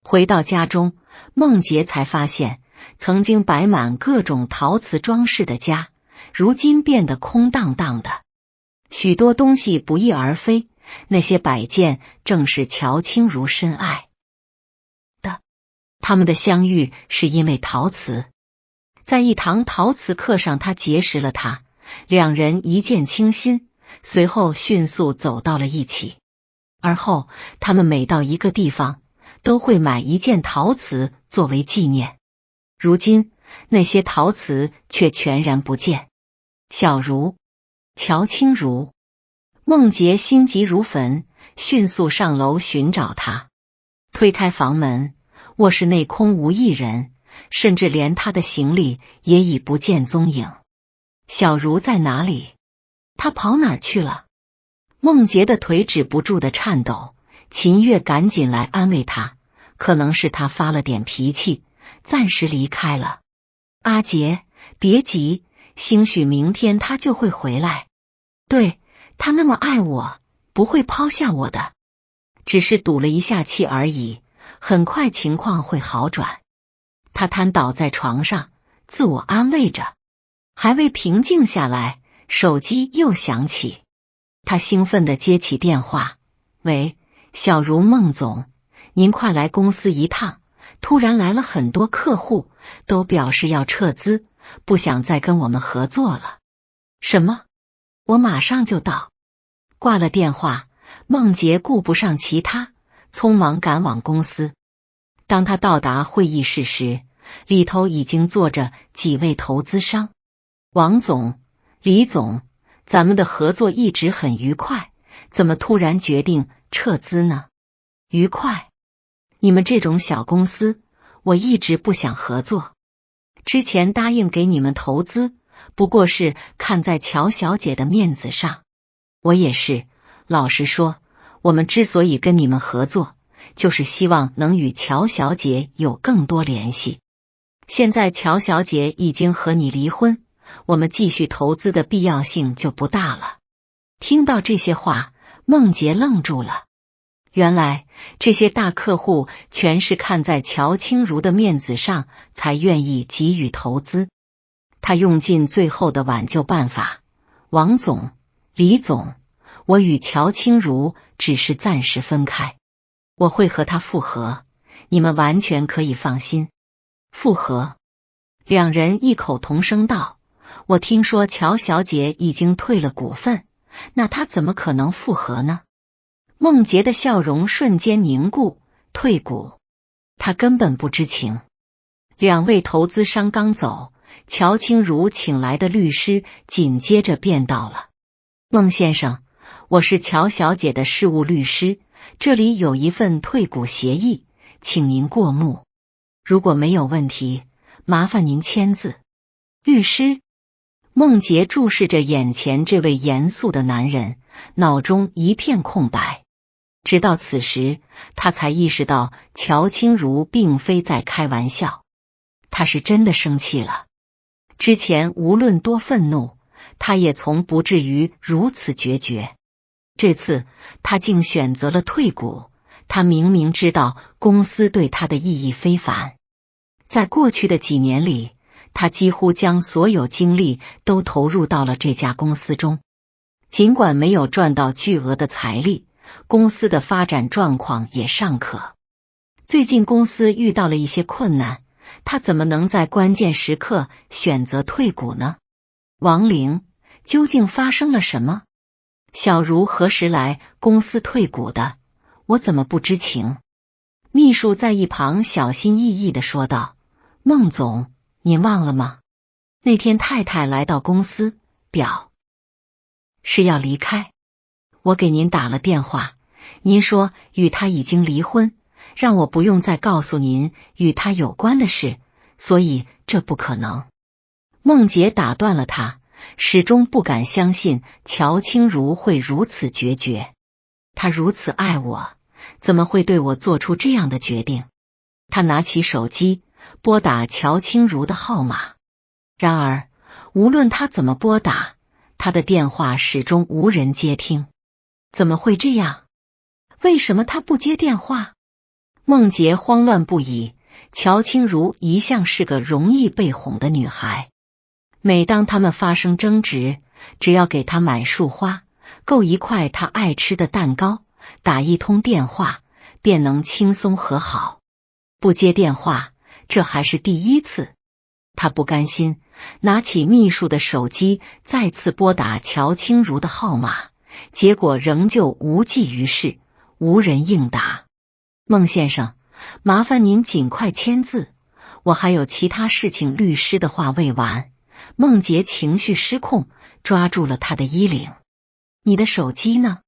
回到家中，孟杰才发现，曾经摆满各种陶瓷装饰的家，如今变得空荡荡的。许多东西不翼而飞，那些摆件正是乔清如深爱的。他们的相遇是因为陶瓷，在一堂陶瓷课上，他结识了他，两人一见倾心，随后迅速走到了一起。而后他们每到一个地方，都会买一件陶瓷作为纪念。如今那些陶瓷却全然不见。小茹，乔清如，孟杰心急如焚，迅速上楼寻找他。推开房门，卧室内空无一人，甚至连他的行李也已不见踪影。小茹在哪里？他跑哪儿去了？孟杰的腿止不住的颤抖，秦月赶紧来安慰他，可能是他发了点脾气，暂时离开了。阿杰，别急，兴许明天他就会回来。对，他那么爱我，不会抛下我的。只是赌了一下气而已，很快情况会好转。他瘫倒在床上，自我安慰着。还未平静下来，手机又响起。他兴奋地接起电话，喂，小茹，孟总，您快来公司一趟，突然来了很多客户，都表示要撤资，不想再跟我们合作了。什么？我马上就到。挂了电话，孟杰顾不上其他，匆忙赶往公司。当他到达会议室时，里头已经坐着几位投资商。王总，李总，咱们的合作一直很愉快，怎么突然决定撤资呢？愉快？你们这种小公司，我一直不想合作。之前答应给你们投资，不过是看在乔小姐的面子上。我也是，老实说，我们之所以跟你们合作，就是希望能与乔小姐有更多联系。现在乔小姐已经和你离婚，我们继续投资的必要性就不大了。听到这些话，孟杰愣住了。原来这些大客户全是看在乔清如的面子上才愿意给予投资。他用尽最后的挽救办法，王总，李总，我与乔清如只是暂时分开，我会和他复合，你们完全可以放心。复合？两人异口同声道，我听说乔小姐已经退了股份，那她怎么可能复合呢？孟杰的笑容瞬间凝固，退股？他根本不知情。两位投资商刚走，乔清如请来的律师紧接着便到了。孟先生，我是乔小姐的事务律师，这里有一份退股协议，请您过目。如果没有问题，麻烦您签字。律师？孟杰注视着眼前这位严肃的男人，脑中一片空白。直到此时，他才意识到乔清如并非在开玩笑，他是真的生气了。之前无论多愤怒，他也从不至于如此决绝。这次他竟选择了退股，他明明知道公司对他的意义非凡。在过去的几年里，他几乎将所有精力都投入到了这家公司中。尽管没有赚到巨额的财力，公司的发展状况也尚可。最近公司遇到了一些困难，他怎么能在关键时刻选择退股呢？王玲，究竟发生了什么？小茹何时来公司退股的？我怎么不知情？秘书在一旁小心翼翼地说道，孟总，您忘了吗？那天太太来到公司，表是要离开？我给您打了电话，您说与他已经离婚，让我不用再告诉您与他有关的事，所以这不可能。孟杰打断了他，始终不敢相信乔清如会如此决绝。他如此爱我，怎么会对我做出这样的决定？他拿起手机拨打乔清如的号码，然而无论他怎么拨打，他的电话始终无人接听。怎么会这样？为什么他不接电话？孟杰慌乱不已。乔清如一向是个容易被哄的女孩，每当他们发生争执，只要给她买束花，购一块她爱吃的蛋糕，打一通电话，便能轻松和好。不接电话，这还是第一次。他不甘心，拿起秘书的手机再次拨打乔清如的号码，结果仍旧无济于事，无人应答。孟先生，麻烦您尽快签字，我还有其他事情，律师的话未完。孟杰情绪失控，抓住了他的衣领。你的手机呢？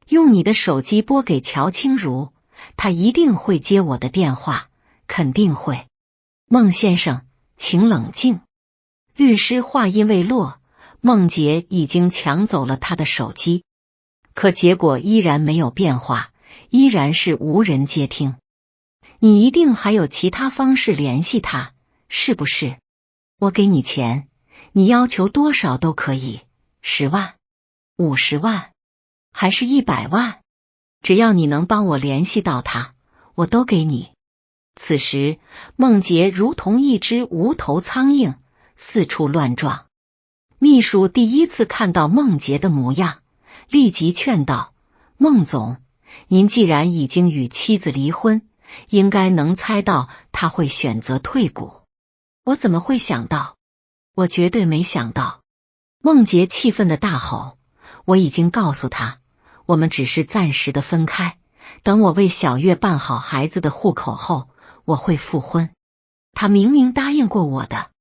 用你的手机拨给乔清如，他一定会接我的电话，肯定会。孟先生，请冷静。律师话音未落，孟杰已经抢走了他的手机，可结果依然没有变化，依然是无人接听。你一定还有其他方式联系他，是不是？我给你钱，你要求多少都可以，10万、50万，还是100万？只要你能帮我联系到他，我都给你。此时，孟杰如同一只无头苍蝇，四处乱撞。秘书第一次看到孟杰的模样，立即劝道：孟总，您既然已经与妻子离婚，应该能猜到他会选择退股。我怎么会想到？我绝对没想到。孟杰气愤的大吼：我已经告诉他，我们只是暂时的分开，等我为小月办好孩子的户口后，我会复婚。他明明答应过我的。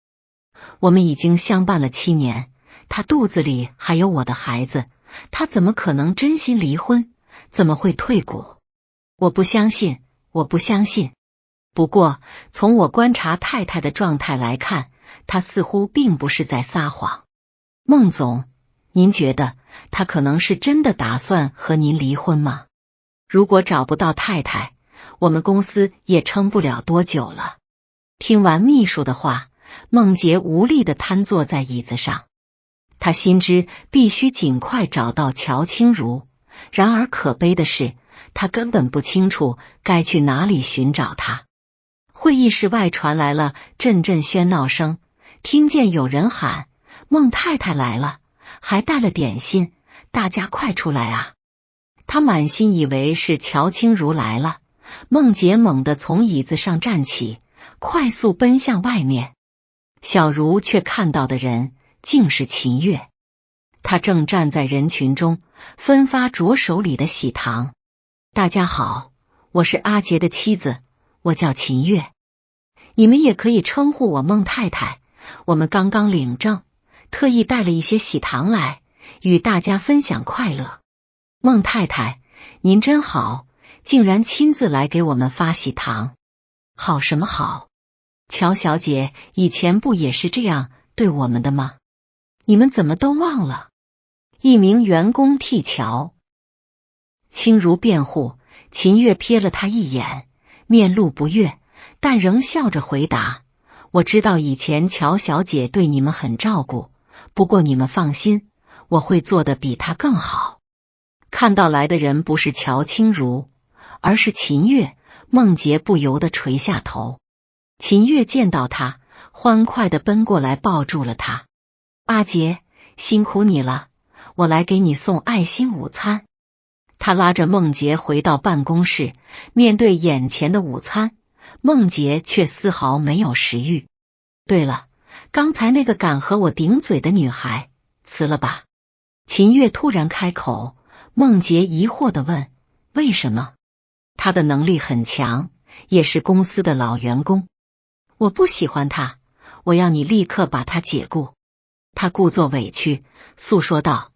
我们已经相伴了7年，他肚子里还有我的孩子，他怎么可能真心离婚？怎么会退股？我不相信，我不相信。不过，从我观察太太的状态来看，她似乎并不是在撒谎。孟总，您觉得他可能是真的打算和您离婚吗？如果找不到太太，我们公司也撑不了多久了。听完秘书的话，孟杰无力地瘫坐在椅子上。他心知必须尽快找到乔清如，然而可悲的是，他根本不清楚该去哪里寻找她。会议室外传来了阵阵喧闹声，听见有人喊：孟太太来了，还带了点心，大家快出来啊！他满心以为是乔清如来了，孟杰猛地从椅子上站起，快速奔向外面。小茹却看到的人竟是秦月，他正站在人群中，分发着手里的喜糖。大家好，我是阿杰的妻子，我叫秦月，你们也可以称呼我孟太太。我们刚刚领证，特意带了一些喜糖来，与大家分享快乐。孟太太，您真好，竟然亲自来给我们发喜糖。好什么好？乔小姐以前不也是这样对我们的吗？你们怎么都忘了？一名员工替乔清如辩护，秦月瞥了他一眼，面露不悦，但仍笑着回答：我知道以前乔小姐对你们很照顾，不过你们放心，我会做得比她更好。看到来的人不是乔清如，而是秦月，孟杰不由得垂下头。秦月见到他，欢快地奔过来抱住了他。阿杰，辛苦你了，我来给你送爱心午餐。他拉着孟杰回到办公室，面对眼前的午餐，孟杰却丝毫没有食欲。对了，刚才那个敢和我顶嘴的女孩，辞了吧。秦月突然开口，孟杰疑惑地问：为什么？他的能力很强，也是公司的老员工。我不喜欢他，我要你立刻把他解雇。他故作委屈，诉说道：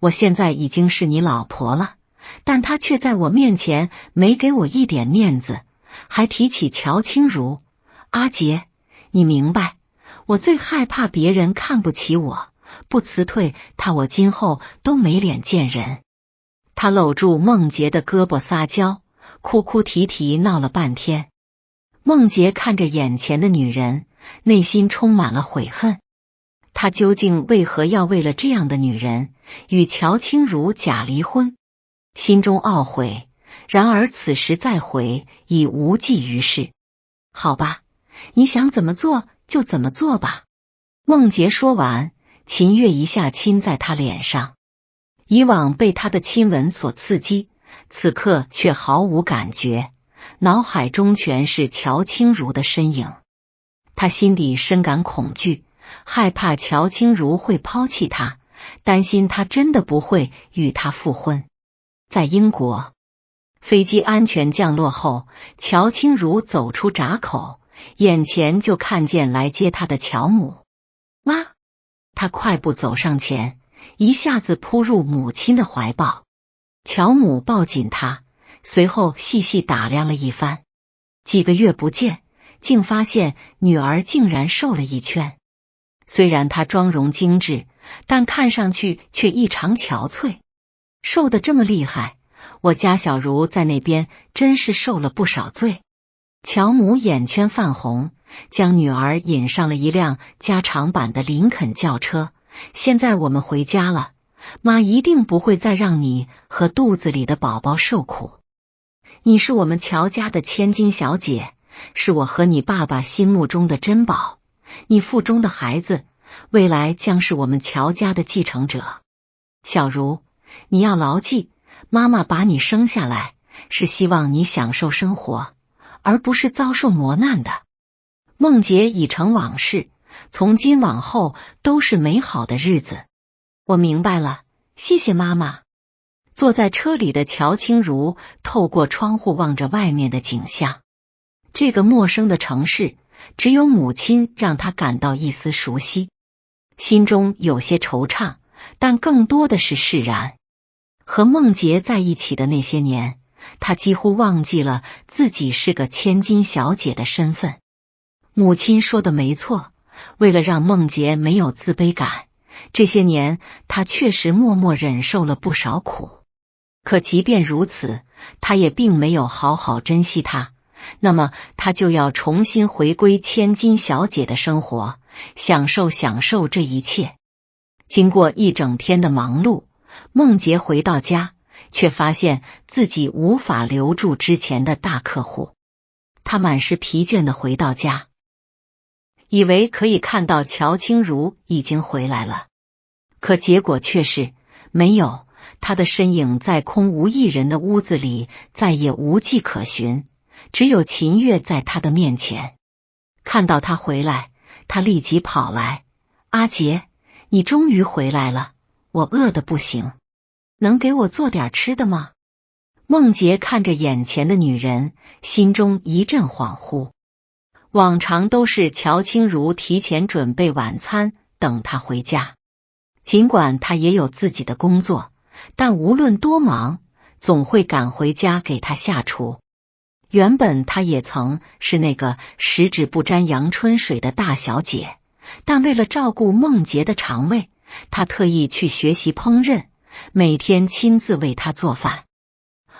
我现在已经是你老婆了，但他却在我面前没给我一点面子，还提起乔清如。阿杰，你明白，我最害怕别人看不起我，不辞退他，我今后都没脸见人。他搂住梦洁的胳膊撒娇，哭哭啼啼闹了半天。梦洁看着眼前的女人，内心充满了悔恨。他究竟为何要为了这样的女人与乔清如假离婚？心中懊悔，然而此时再悔已无济于事。好吧，你想怎么做就怎么做吧。梦洁说完，秦月一下亲在他脸上。以往被他的亲吻所刺激，此刻却毫无感觉，脑海中全是乔清如的身影。他心里深感恐惧，害怕乔清如会抛弃他，担心他真的不会与他复婚。在英国，飞机安全降落后，乔清如走出闸口，眼前就看见来接他的乔母。妈！他快步走上前，一下子扑入母亲的怀抱。乔母抱紧他，随后细细打量了一番。几个月不见，竟发现女儿竟然瘦了一圈。虽然她妆容精致，但看上去却异常憔悴。瘦得这么厉害，我家小茹在那边真是受了不少罪。乔母眼圈泛红，将女儿引上了一辆加长版的林肯轿车。现在我们回家了，妈一定不会再让你和肚子里的宝宝受苦。你是我们乔家的千金小姐，是我和你爸爸心目中的珍宝，你腹中的孩子未来将是我们乔家的继承者。小茹，你要牢记，妈妈把你生下来是希望你享受生活，而不是遭受磨难的。梦洁已成往事，从今往后都是美好的日子。我明白了，谢谢妈妈。坐在车里的乔清如透过窗户望着外面的景象。这个陌生的城市，只有母亲让她感到一丝熟悉，心中有些惆怅，但更多的是释然。和梦洁在一起的那些年，她几乎忘记了自己是个千金小姐的身份。母亲说的没错，为了让梦洁没有自卑感，这些年她确实默默忍受了不少苦。可即便如此，她也并没有好好珍惜她。那么她就要重新回归千金小姐的生活，享受这一切。经过一整天的忙碌，梦洁回到家，却发现自己无法留住之前的大客户。她满是疲倦的回到家，以为可以看到乔清如已经回来了，可结果却是没有。她的身影在空无一人的屋子里再也无迹可寻，只有秦月在她的面前。看到她回来，她立即跑来：阿杰，你终于回来了，我饿得不行，能给我做点吃的吗？梦洁看着眼前的女人，心中一阵恍惚。往常都是乔清如提前准备晚餐等她回家，尽管她也有自己的工作，但无论多忙，总会赶回家给她下厨。原本她也曾是那个十指不沾阳春水的大小姐，但为了照顾梦洁的肠胃，她特意去学习烹饪，每天亲自为她做饭。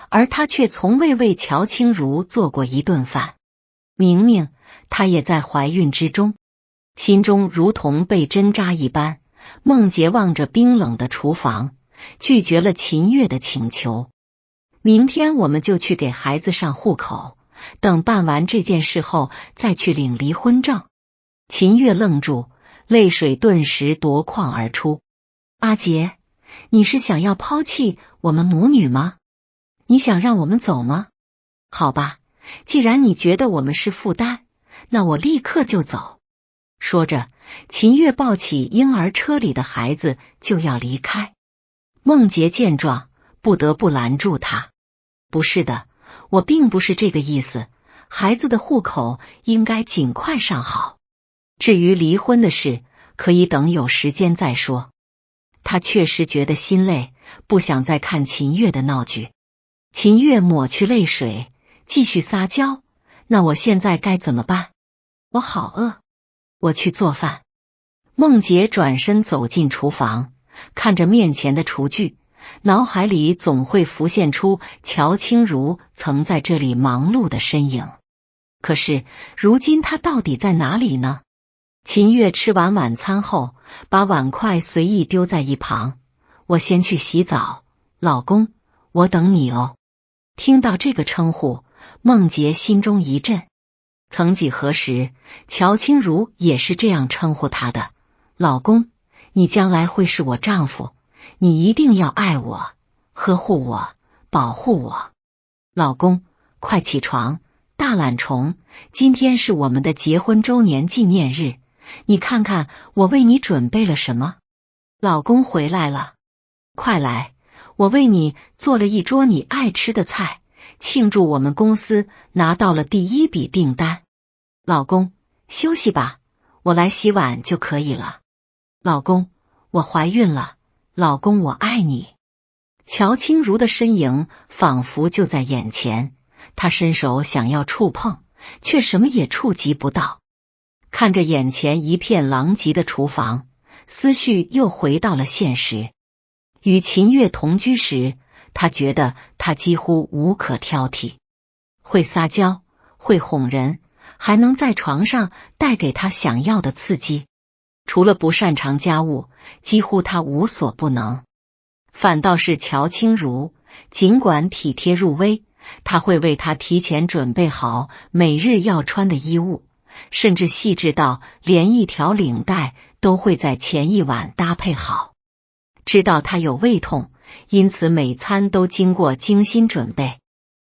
而她却从未为乔清如做过一顿饭。明明她也在怀孕之中，心中如同被针扎一般。梦洁望着冰冷的厨房，拒绝了秦月的请求。明天我们就去给孩子上户口，等办完这件事后再去领离婚证。秦月愣住，泪水顿时夺眶而出。阿杰，你是想要抛弃我们母女吗？你想让我们走吗？好吧，既然你觉得我们是负担，那我立刻就走。说着，秦月抱起婴儿车里的孩子就要离开。梦洁见状，不得不拦住他。不是的，我并不是这个意思，孩子的户口应该尽快上好。至于离婚的事，可以等有时间再说。他确实觉得心累，不想再看秦月的闹剧。秦月抹去泪水，继续撒娇：那我现在该怎么办？我好饿，我去做饭。梦洁转身走进厨房，看着面前的厨具，脑海里总会浮现出乔清如曾在这里忙碌的身影。可是如今她到底在哪里呢？秦月吃完晚餐后，把碗筷随意丢在一旁。我先去洗澡，老公，我等你哦。听到这个称呼，梦洁心中一震。曾几何时，乔清如也是这样称呼他的。老公，你将来会是我丈夫，你一定要爱我，呵护我，保护我。老公，快起床，大懒虫，今天是我们的结婚周年纪念日，你看看我为你准备了什么。老公回来了，快来，我为你做了一桌你爱吃的菜，庆祝我们公司拿到了第一笔订单。老公，休息吧，我来洗碗就可以了。老公，我怀孕了。老公，我爱你。乔清如的身影仿佛就在眼前，他伸手想要触碰，却什么也触及不到。看着眼前一片狼藉的厨房，思绪又回到了现实。与秦月同居时，他觉得他几乎无可挑剔，会撒娇，会哄人，还能在床上带给他想要的刺激。除了不擅长家务，几乎他无所不能。反倒是乔清如，尽管体贴入微，他会为他提前准备好每日要穿的衣物，甚至细致到连一条领带都会在前一晚搭配好。知道他有胃痛，因此每餐都经过精心准备。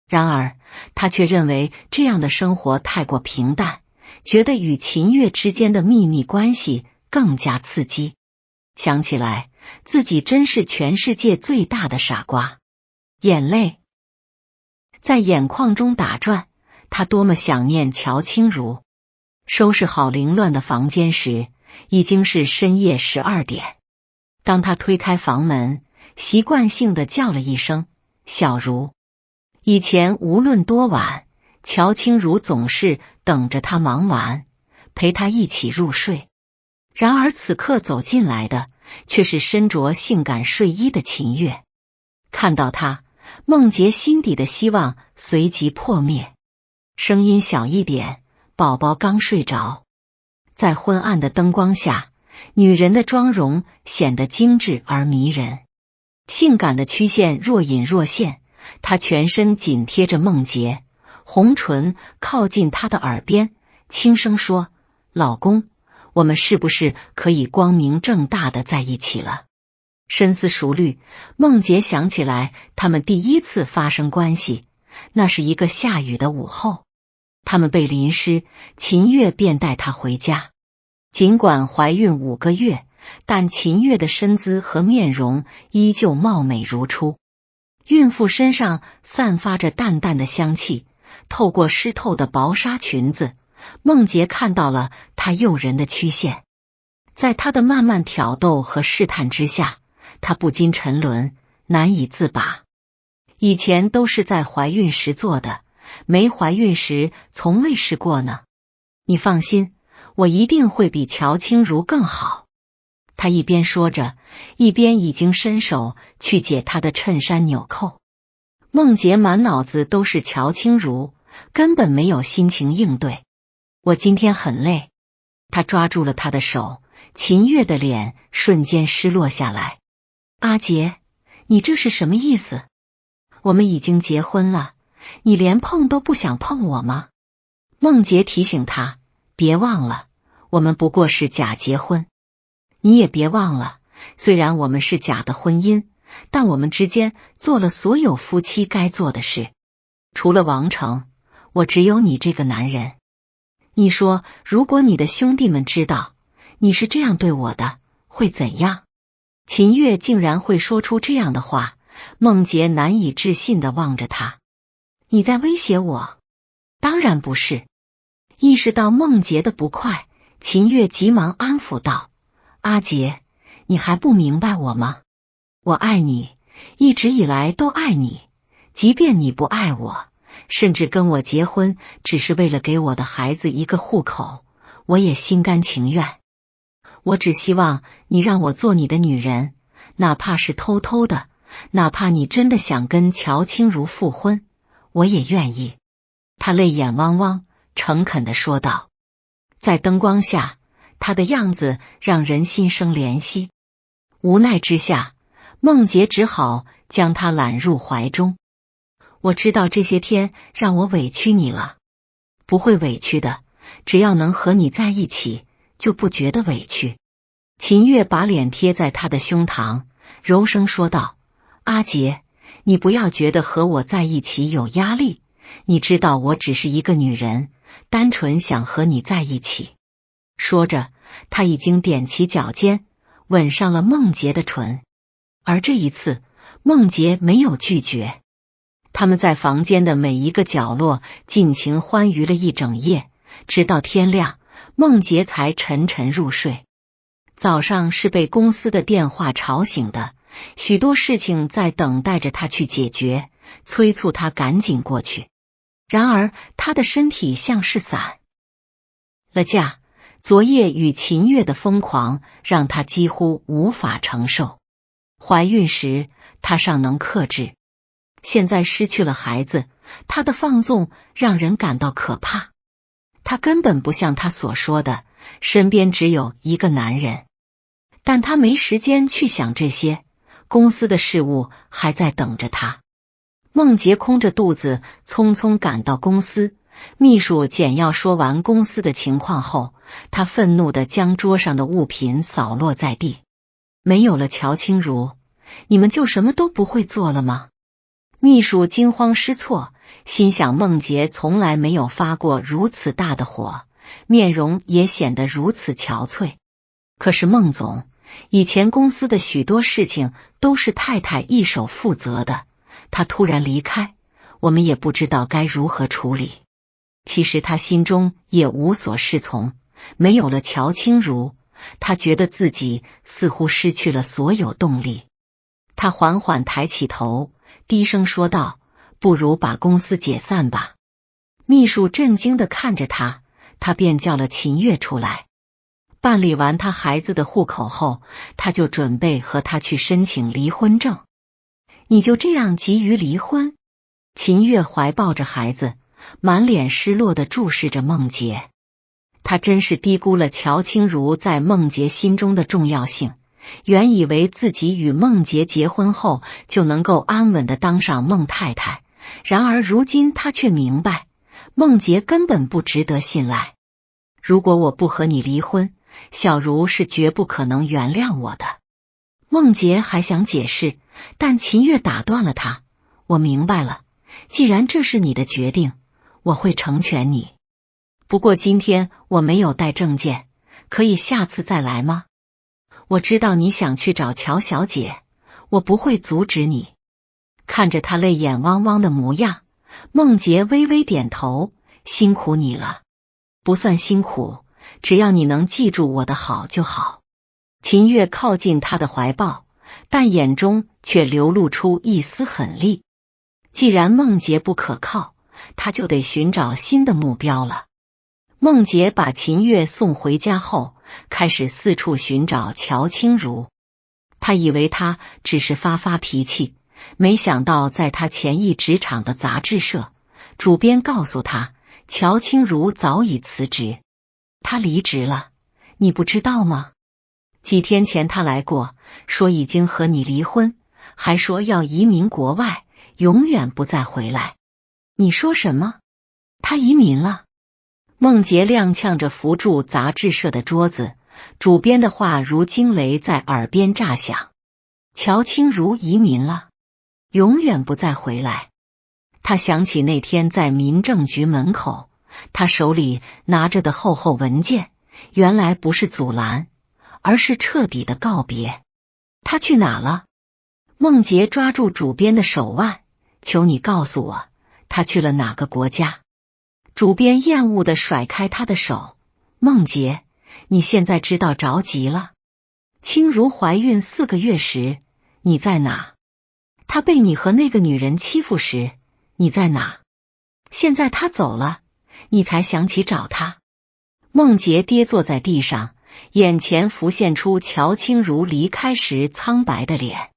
然而他却认为这样的生活太过平淡，觉得与秦月之间的秘密关系更加刺激。想起来，自己真是全世界最大的傻瓜。眼泪在眼眶中打转，他多么想念乔清如。收拾好凌乱的房间时，已经是深夜12点。当他推开房门，习惯性的叫了一声小如。以前无论多晚，乔清如总是等着他忙完，陪他一起入睡。然而此刻走进来的却是身着性感睡衣的秦月。看到他，梦洁心底的希望随即破灭。声音小一点，宝宝刚睡着。在昏暗的灯光下，女人的妆容显得精致而迷人，性感的曲线若隐若现。她全身紧贴着梦洁，红唇靠近她的耳边，轻声说：老公，我们是不是可以光明正大的在一起了？深思熟虑，梦洁想起来他们第一次发生关系，那是一个下雨的午后，他们被淋湿，秦月便带她回家。尽管怀孕5个月，但秦月的身姿和面容依旧貌美如初。孕妇身上散发着淡淡的香气，透过湿透的薄纱裙子，梦洁看到了她诱人的曲线。在她的慢慢挑逗和试探之下，她不禁沉沦，难以自拔。以前都是在怀孕时做的，没怀孕时从未试过呢。你放心，我一定会比乔清如更好。他一边说着，一边已经伸手去解他的衬衫纽扣。梦洁满脑子都是乔清如，根本没有心情应对。我今天很累。他抓住了他的手，秦月的脸瞬间失落下来。阿杰，你这是什么意思？我们已经结婚了，你连碰都不想碰我吗？梦洁提醒他，别忘了，我们不过是假结婚。你也别忘了，虽然我们是假的婚姻，但我们之间做了所有夫妻该做的事。除了王成，我只有你这个男人。你说，如果你的兄弟们知道你是这样对我的，会怎样？秦月竟然会说出这样的话，梦洁难以置信地望着他。你在威胁我？当然不是。意识到梦洁的不快，秦月急忙安抚道：阿杰，你还不明白我吗？我爱你，一直以来都爱你，即便你不爱我，甚至跟我结婚只是为了给我的孩子一个户口，我也心甘情愿。我只希望你让我做你的女人，哪怕是偷偷的，哪怕你真的想跟乔清如复婚，我也愿意。他泪眼汪汪，诚恳地说道。在灯光下，他的样子让人心生怜惜。无奈之下，梦洁只好将他揽入怀中。我知道这些天让我委屈你了，不会委屈的，只要能和你在一起，就不觉得委屈。秦月把脸贴在他的胸膛，柔声说道：阿杰，你不要觉得和我在一起有压力，你知道我只是一个女人，单纯想和你在一起。说着，他已经踮起脚尖，吻上了梦洁的唇。而这一次，梦洁没有拒绝。他们在房间的每一个角落尽情欢愉了一整夜，直到天亮，梦洁才沉沉入睡。早上是被公司的电话吵醒的，许多事情在等待着他去解决，催促他赶紧过去。然而他的身体像是散了架，昨夜与秦月的疯狂让他几乎无法承受。怀孕时他尚能克制，现在失去了孩子，他的放纵让人感到可怕。他根本不像他所说的，身边只有一个男人。但他没时间去想这些，公司的事务还在等着他。梦洁空着肚子匆匆赶到公司，秘书简要说完公司的情况后，他愤怒地将桌上的物品扫落在地。没有了乔清如，你们就什么都不会做了吗？秘书惊慌失措，心想梦洁从来没有发过如此大的火，面容也显得如此憔悴。可是孟总，以前公司的许多事情都是太太一手负责的，他突然离开，我们也不知道该如何处理。其实他心中也无所适从，没有了乔清如，他觉得自己似乎失去了所有动力。他缓缓抬起头，低声说道：不如把公司解散吧。秘书震惊地看着他，他便叫了秦月出来。办理完他孩子的户口后，他就准备和他去申请离婚证。你就这样急于离婚？秦月怀抱着孩子，满脸失落地注视着梦洁。他真是低估了乔清如在梦洁心中的重要性，原以为自己与梦洁结婚后就能够安稳地当上孟太太，然而如今他却明白，梦洁根本不值得信赖。如果我不和你离婚，小茹是绝不可能原谅我的。梦洁还想解释，但秦月打断了他。我明白了，既然这是你的决定，我会成全你。不过今天我没有带证件，可以下次再来吗？我知道你想去找乔小姐，我不会阻止你。看着他泪眼汪汪的模样，梦洁微微点头，辛苦你了。不算辛苦，只要你能记住我的好就好。秦月靠近他的怀抱，但眼中却流露出一丝狠戾。既然梦洁不可靠，他就得寻找新的目标了。梦洁把秦月送回家后，开始四处寻找乔清如。他以为他只是发发脾气，没想到在他前一职场的杂志社，主编告诉他，乔清如早已辞职。他离职了，你不知道吗？几天前他来过，说已经和你离婚，还说要移民国外，永远不再回来。你说什么？他移民了？梦洁踉跄着扶住杂志社的桌子，主编的话如惊雷在耳边炸响。乔清如移民了，永远不再回来。他想起那天在民政局门口，他手里拿着的厚厚文件，原来不是阻拦，而是彻底的告别。他去哪了？梦洁抓住主编的手腕，求你告诉我，他去了哪个国家？主编厌恶地甩开他的手。梦洁，你现在知道着急了。清如怀孕4个月时，你在哪？他被你和那个女人欺负时，你在哪？现在他走了，你才想起找他。梦洁跌坐在地上，眼前浮现出乔清如离开时苍白的脸。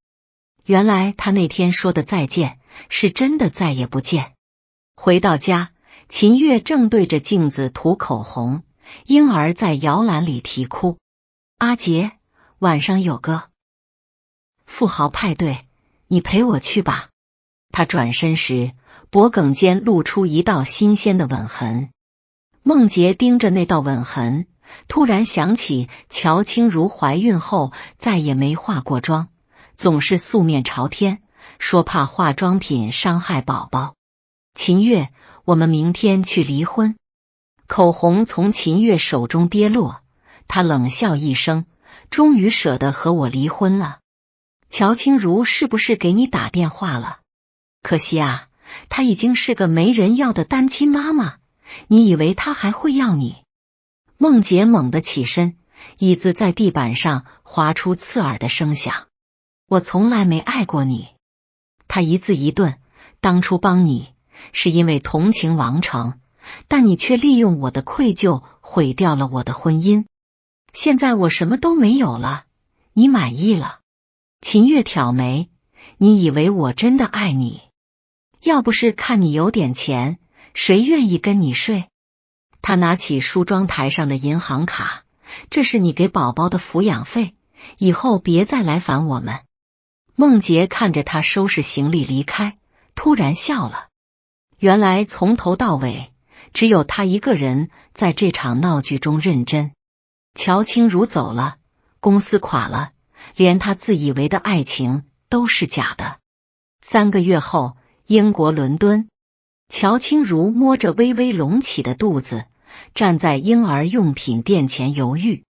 原来他那天说的再见，是真的再也不见。回到家，秦月正对着镜子涂口红，婴儿在摇篮里啼哭。阿杰，晚上有个富豪派对，你陪我去吧。他转身时，脖颈间露出一道新鲜的吻痕。梦洁盯着那道吻痕，突然想起乔清如怀孕后再也没化过妆，总是素面朝天，说怕化妆品伤害宝宝。秦月，我们明天去离婚。口红从秦月手中跌落，他冷笑一声，终于舍得和我离婚了。乔清如是不是给你打电话了？可惜啊，她已经是个没人要的单亲妈妈，你以为她还会要你？梦洁猛地起身，椅子在地板上划出刺耳的声响。我从来没爱过你。他一字一顿，当初帮你是因为同情王成，但你却利用我的愧疚毁掉了我的婚姻。现在我什么都没有了，你满意了？秦月挑眉，你以为我真的爱你？要不是看你有点钱，谁愿意跟你睡？他拿起梳妆台上的银行卡，这是你给宝宝的抚养费，以后别再来烦我们。梦洁看着他收拾行李离开，突然笑了。原来从头到尾，只有他一个人在这场闹剧中认真。乔清如走了，公司垮了，连他自以为的爱情都是假的。3个月后，英国伦敦，乔清如摸着微微隆起的肚子，站在婴儿用品店前犹豫。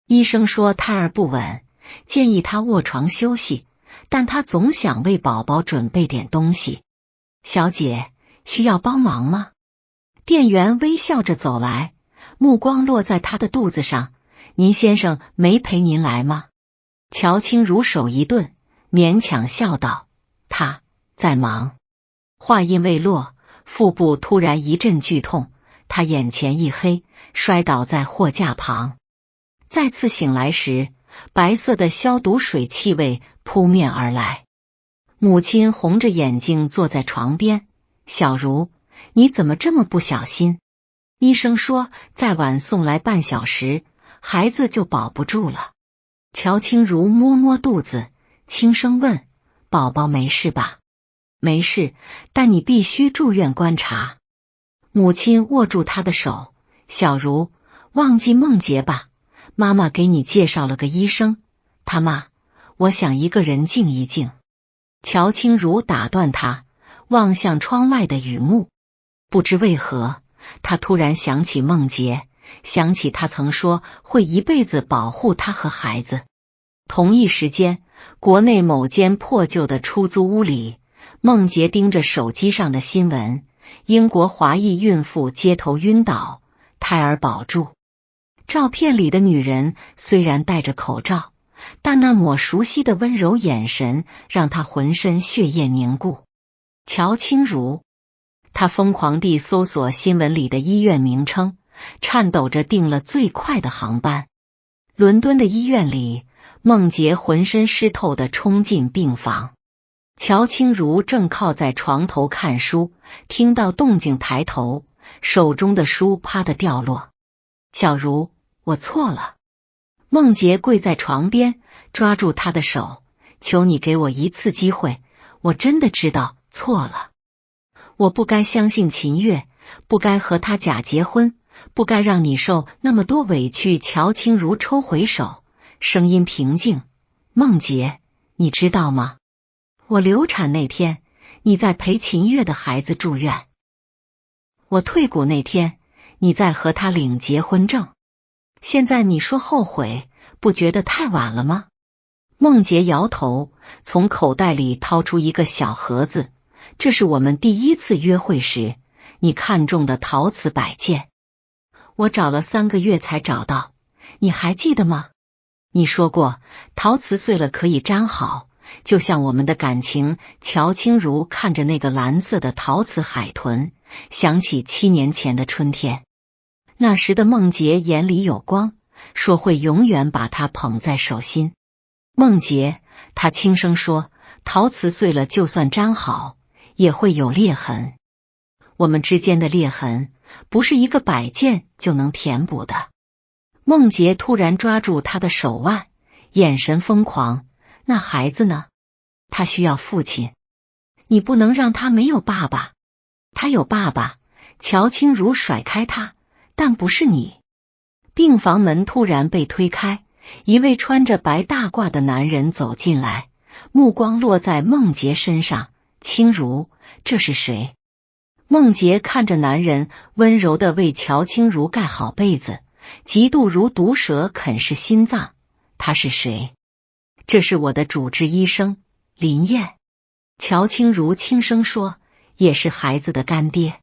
医生说胎儿不稳，建议他卧床休息，但他总想为宝宝准备点东西。小姐，需要帮忙吗？店员微笑着走来，目光落在他的肚子上。您先生没陪您来吗？乔清如手一顿，勉强笑道：他在忙。话音未落，腹部突然一阵剧痛，他眼前一黑，摔倒在货架旁。再次醒来时，白色的消毒水气味扑面而来。母亲红着眼睛坐在床边，小茹，你怎么这么不小心？医生说再晚送来半小时，孩子就保不住了。乔清如摸摸肚子，轻声问：宝宝没事吧？没事，但你必须住院观察。母亲握住他的手，小茹，忘记梦洁吧，妈妈给你介绍了个医生。他妈，我想一个人静一静。乔清如打断他，望向窗外的雨幕。不知为何，他突然想起梦洁，想起他曾说会一辈子保护他和孩子。同一时间，国内某间破旧的出租屋里，梦洁盯着手机上的新闻，英国华裔孕妇街头晕倒，胎儿保住。照片里的女人虽然戴着口罩，但那抹熟悉的温柔眼神让她浑身血液凝固。乔清如，她疯狂地搜索新闻里的医院名称，颤抖着订了最快的航班。伦敦的医院里，梦洁浑身湿透地冲进病房。乔清如正靠在床头看书，听到动静抬头，手中的书啪地掉落。小茹，我错了。梦洁跪在床边，抓住他的手，求你给我一次机会，我真的知道错了。我不该相信秦月，不该和他假结婚，不该让你受那么多委屈。乔清如抽回手，声音平静：梦洁，你知道吗？我流产那天，你在陪秦月的孩子住院。我退股那天，你在和他领结婚证。现在你说后悔，不觉得太晚了吗？梦洁摇头，从口袋里掏出一个小盒子，这是我们第一次约会时你看中的陶瓷摆件。我找了3个月才找到，你还记得吗？你说过陶瓷碎了可以粘好，就像我们的感情。乔清如看着那个蓝色的陶瓷海豚，想起7年前的春天，那时的梦洁眼里有光，说会永远把它捧在手心。梦洁，她轻声说，陶瓷碎了就算粘好，也会有裂痕。我们之间的裂痕，不是一个摆件就能填补的。梦洁突然抓住他的手腕，眼神疯狂。那孩子呢？他需要父亲，你不能让他没有爸爸。他有爸爸。乔清如甩开他，但不是你。病房门突然被推开，一位穿着白大褂的男人走进来，目光落在梦洁身上。清如，这是谁？梦洁看着男人，温柔地为乔清如盖好被子，嫉妒如毒蛇啃噬心脏。他是谁？这是我的主治医生林燕。乔清如轻声说，也是孩子的干爹。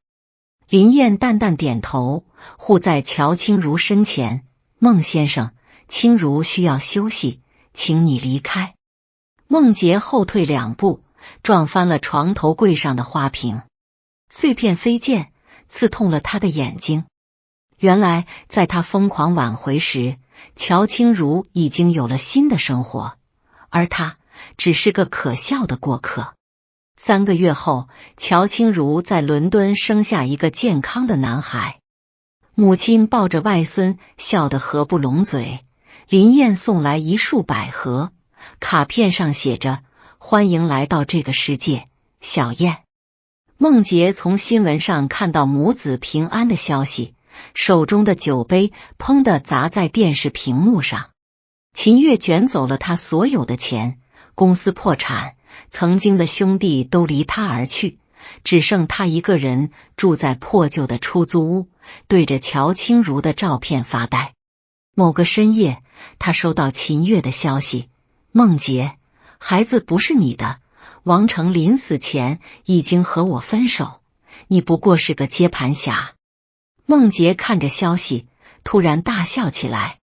林燕淡淡点头，护在乔清如身前。孟先生，清如需要休息，请你离开。孟洁后退2步，撞翻了床头柜上的花瓶，碎片飞溅，刺痛了他的眼睛。原来在他疯狂挽回时，乔清如已经有了新的生活，而他只是个可笑的过客。3个月后，乔清如在伦敦生下一个健康的男孩，母亲抱着外孙笑得合不拢嘴。林燕送来1束百合，卡片上写着，欢迎来到这个世界，小燕。梦洁从新闻上看到母子平安的消息，手中的酒杯砰地砸在电视屏幕上。秦月卷走了他所有的钱，公司破产，曾经的兄弟都离他而去，只剩他一个人住在破旧的出租屋，对着乔清如的照片发呆。某个深夜，他收到秦月的消息，梦洁，孩子不是你的，王成临死前已经和我分手，你不过是个接盘侠。梦洁看着消息，突然大笑起来。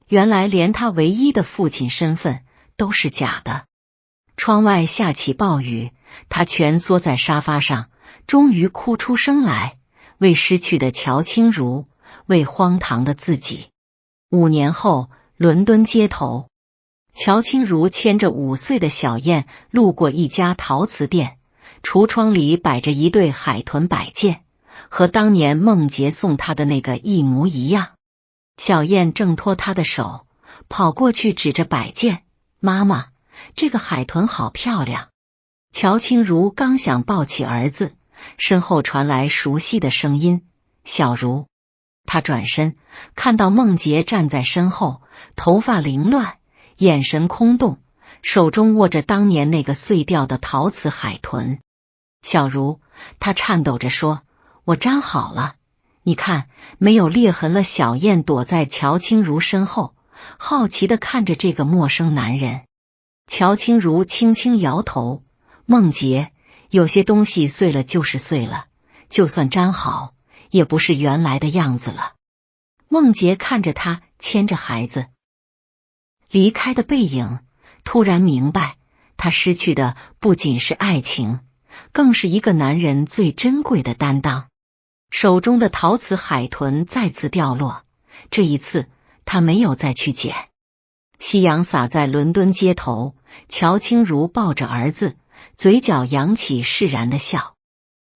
原来连他唯一的父亲身份都是假的。窗外下起暴雨，他蜷缩在沙发上，终于哭出声来，为失去的乔清如，为荒唐的自己。5年后，伦敦街头，乔清如牵着5岁的小燕路过一家陶瓷店，橱窗里摆着一对海豚摆件，和当年梦洁送她的那个一模一样。小燕挣脱他的手，跑过去指着摆件，妈妈，这个海豚好漂亮。乔清如刚想抱起儿子，身后传来熟悉的声音，小如。他转身，看到梦洁站在身后，头发凌乱，眼神空洞，手中握着当年那个碎掉的陶瓷海豚。小如，他颤抖着说，我粘好了，你看，没有裂痕了。小燕躲在乔清如身后，好奇地看着这个陌生男人。乔清如轻轻摇头，梦洁，有些东西碎了就是碎了，就算粘好，也不是原来的样子了。梦洁看着他牵着孩子离开的背影，突然明白，他失去的不仅是爱情，更是一个男人最珍贵的担当。手中的陶瓷海豚再次掉落，这一次他没有再去捡。夕阳洒在伦敦街头，乔清如抱着儿子，嘴角扬起释然的笑。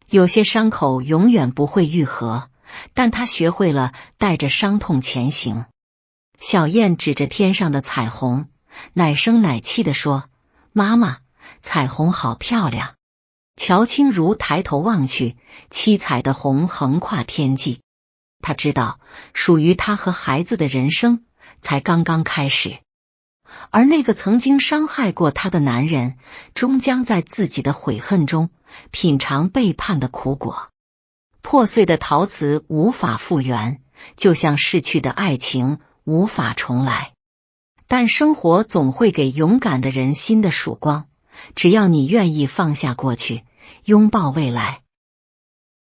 有些伤口永远不会愈合，但他学会了带着伤痛前行。小燕指着天上的彩虹，奶声奶气地说，妈妈，彩虹好漂亮。乔清如抬头望去，七彩的虹横跨天际。他知道，属于他和孩子的人生才刚刚开始，而那个曾经伤害过他的男人，终将在自己的悔恨中品尝背叛的苦果。破碎的陶瓷无法复原，就像逝去的爱情无法重来。但生活总会给勇敢的人新的曙光，只要你愿意放下过去，拥抱未来。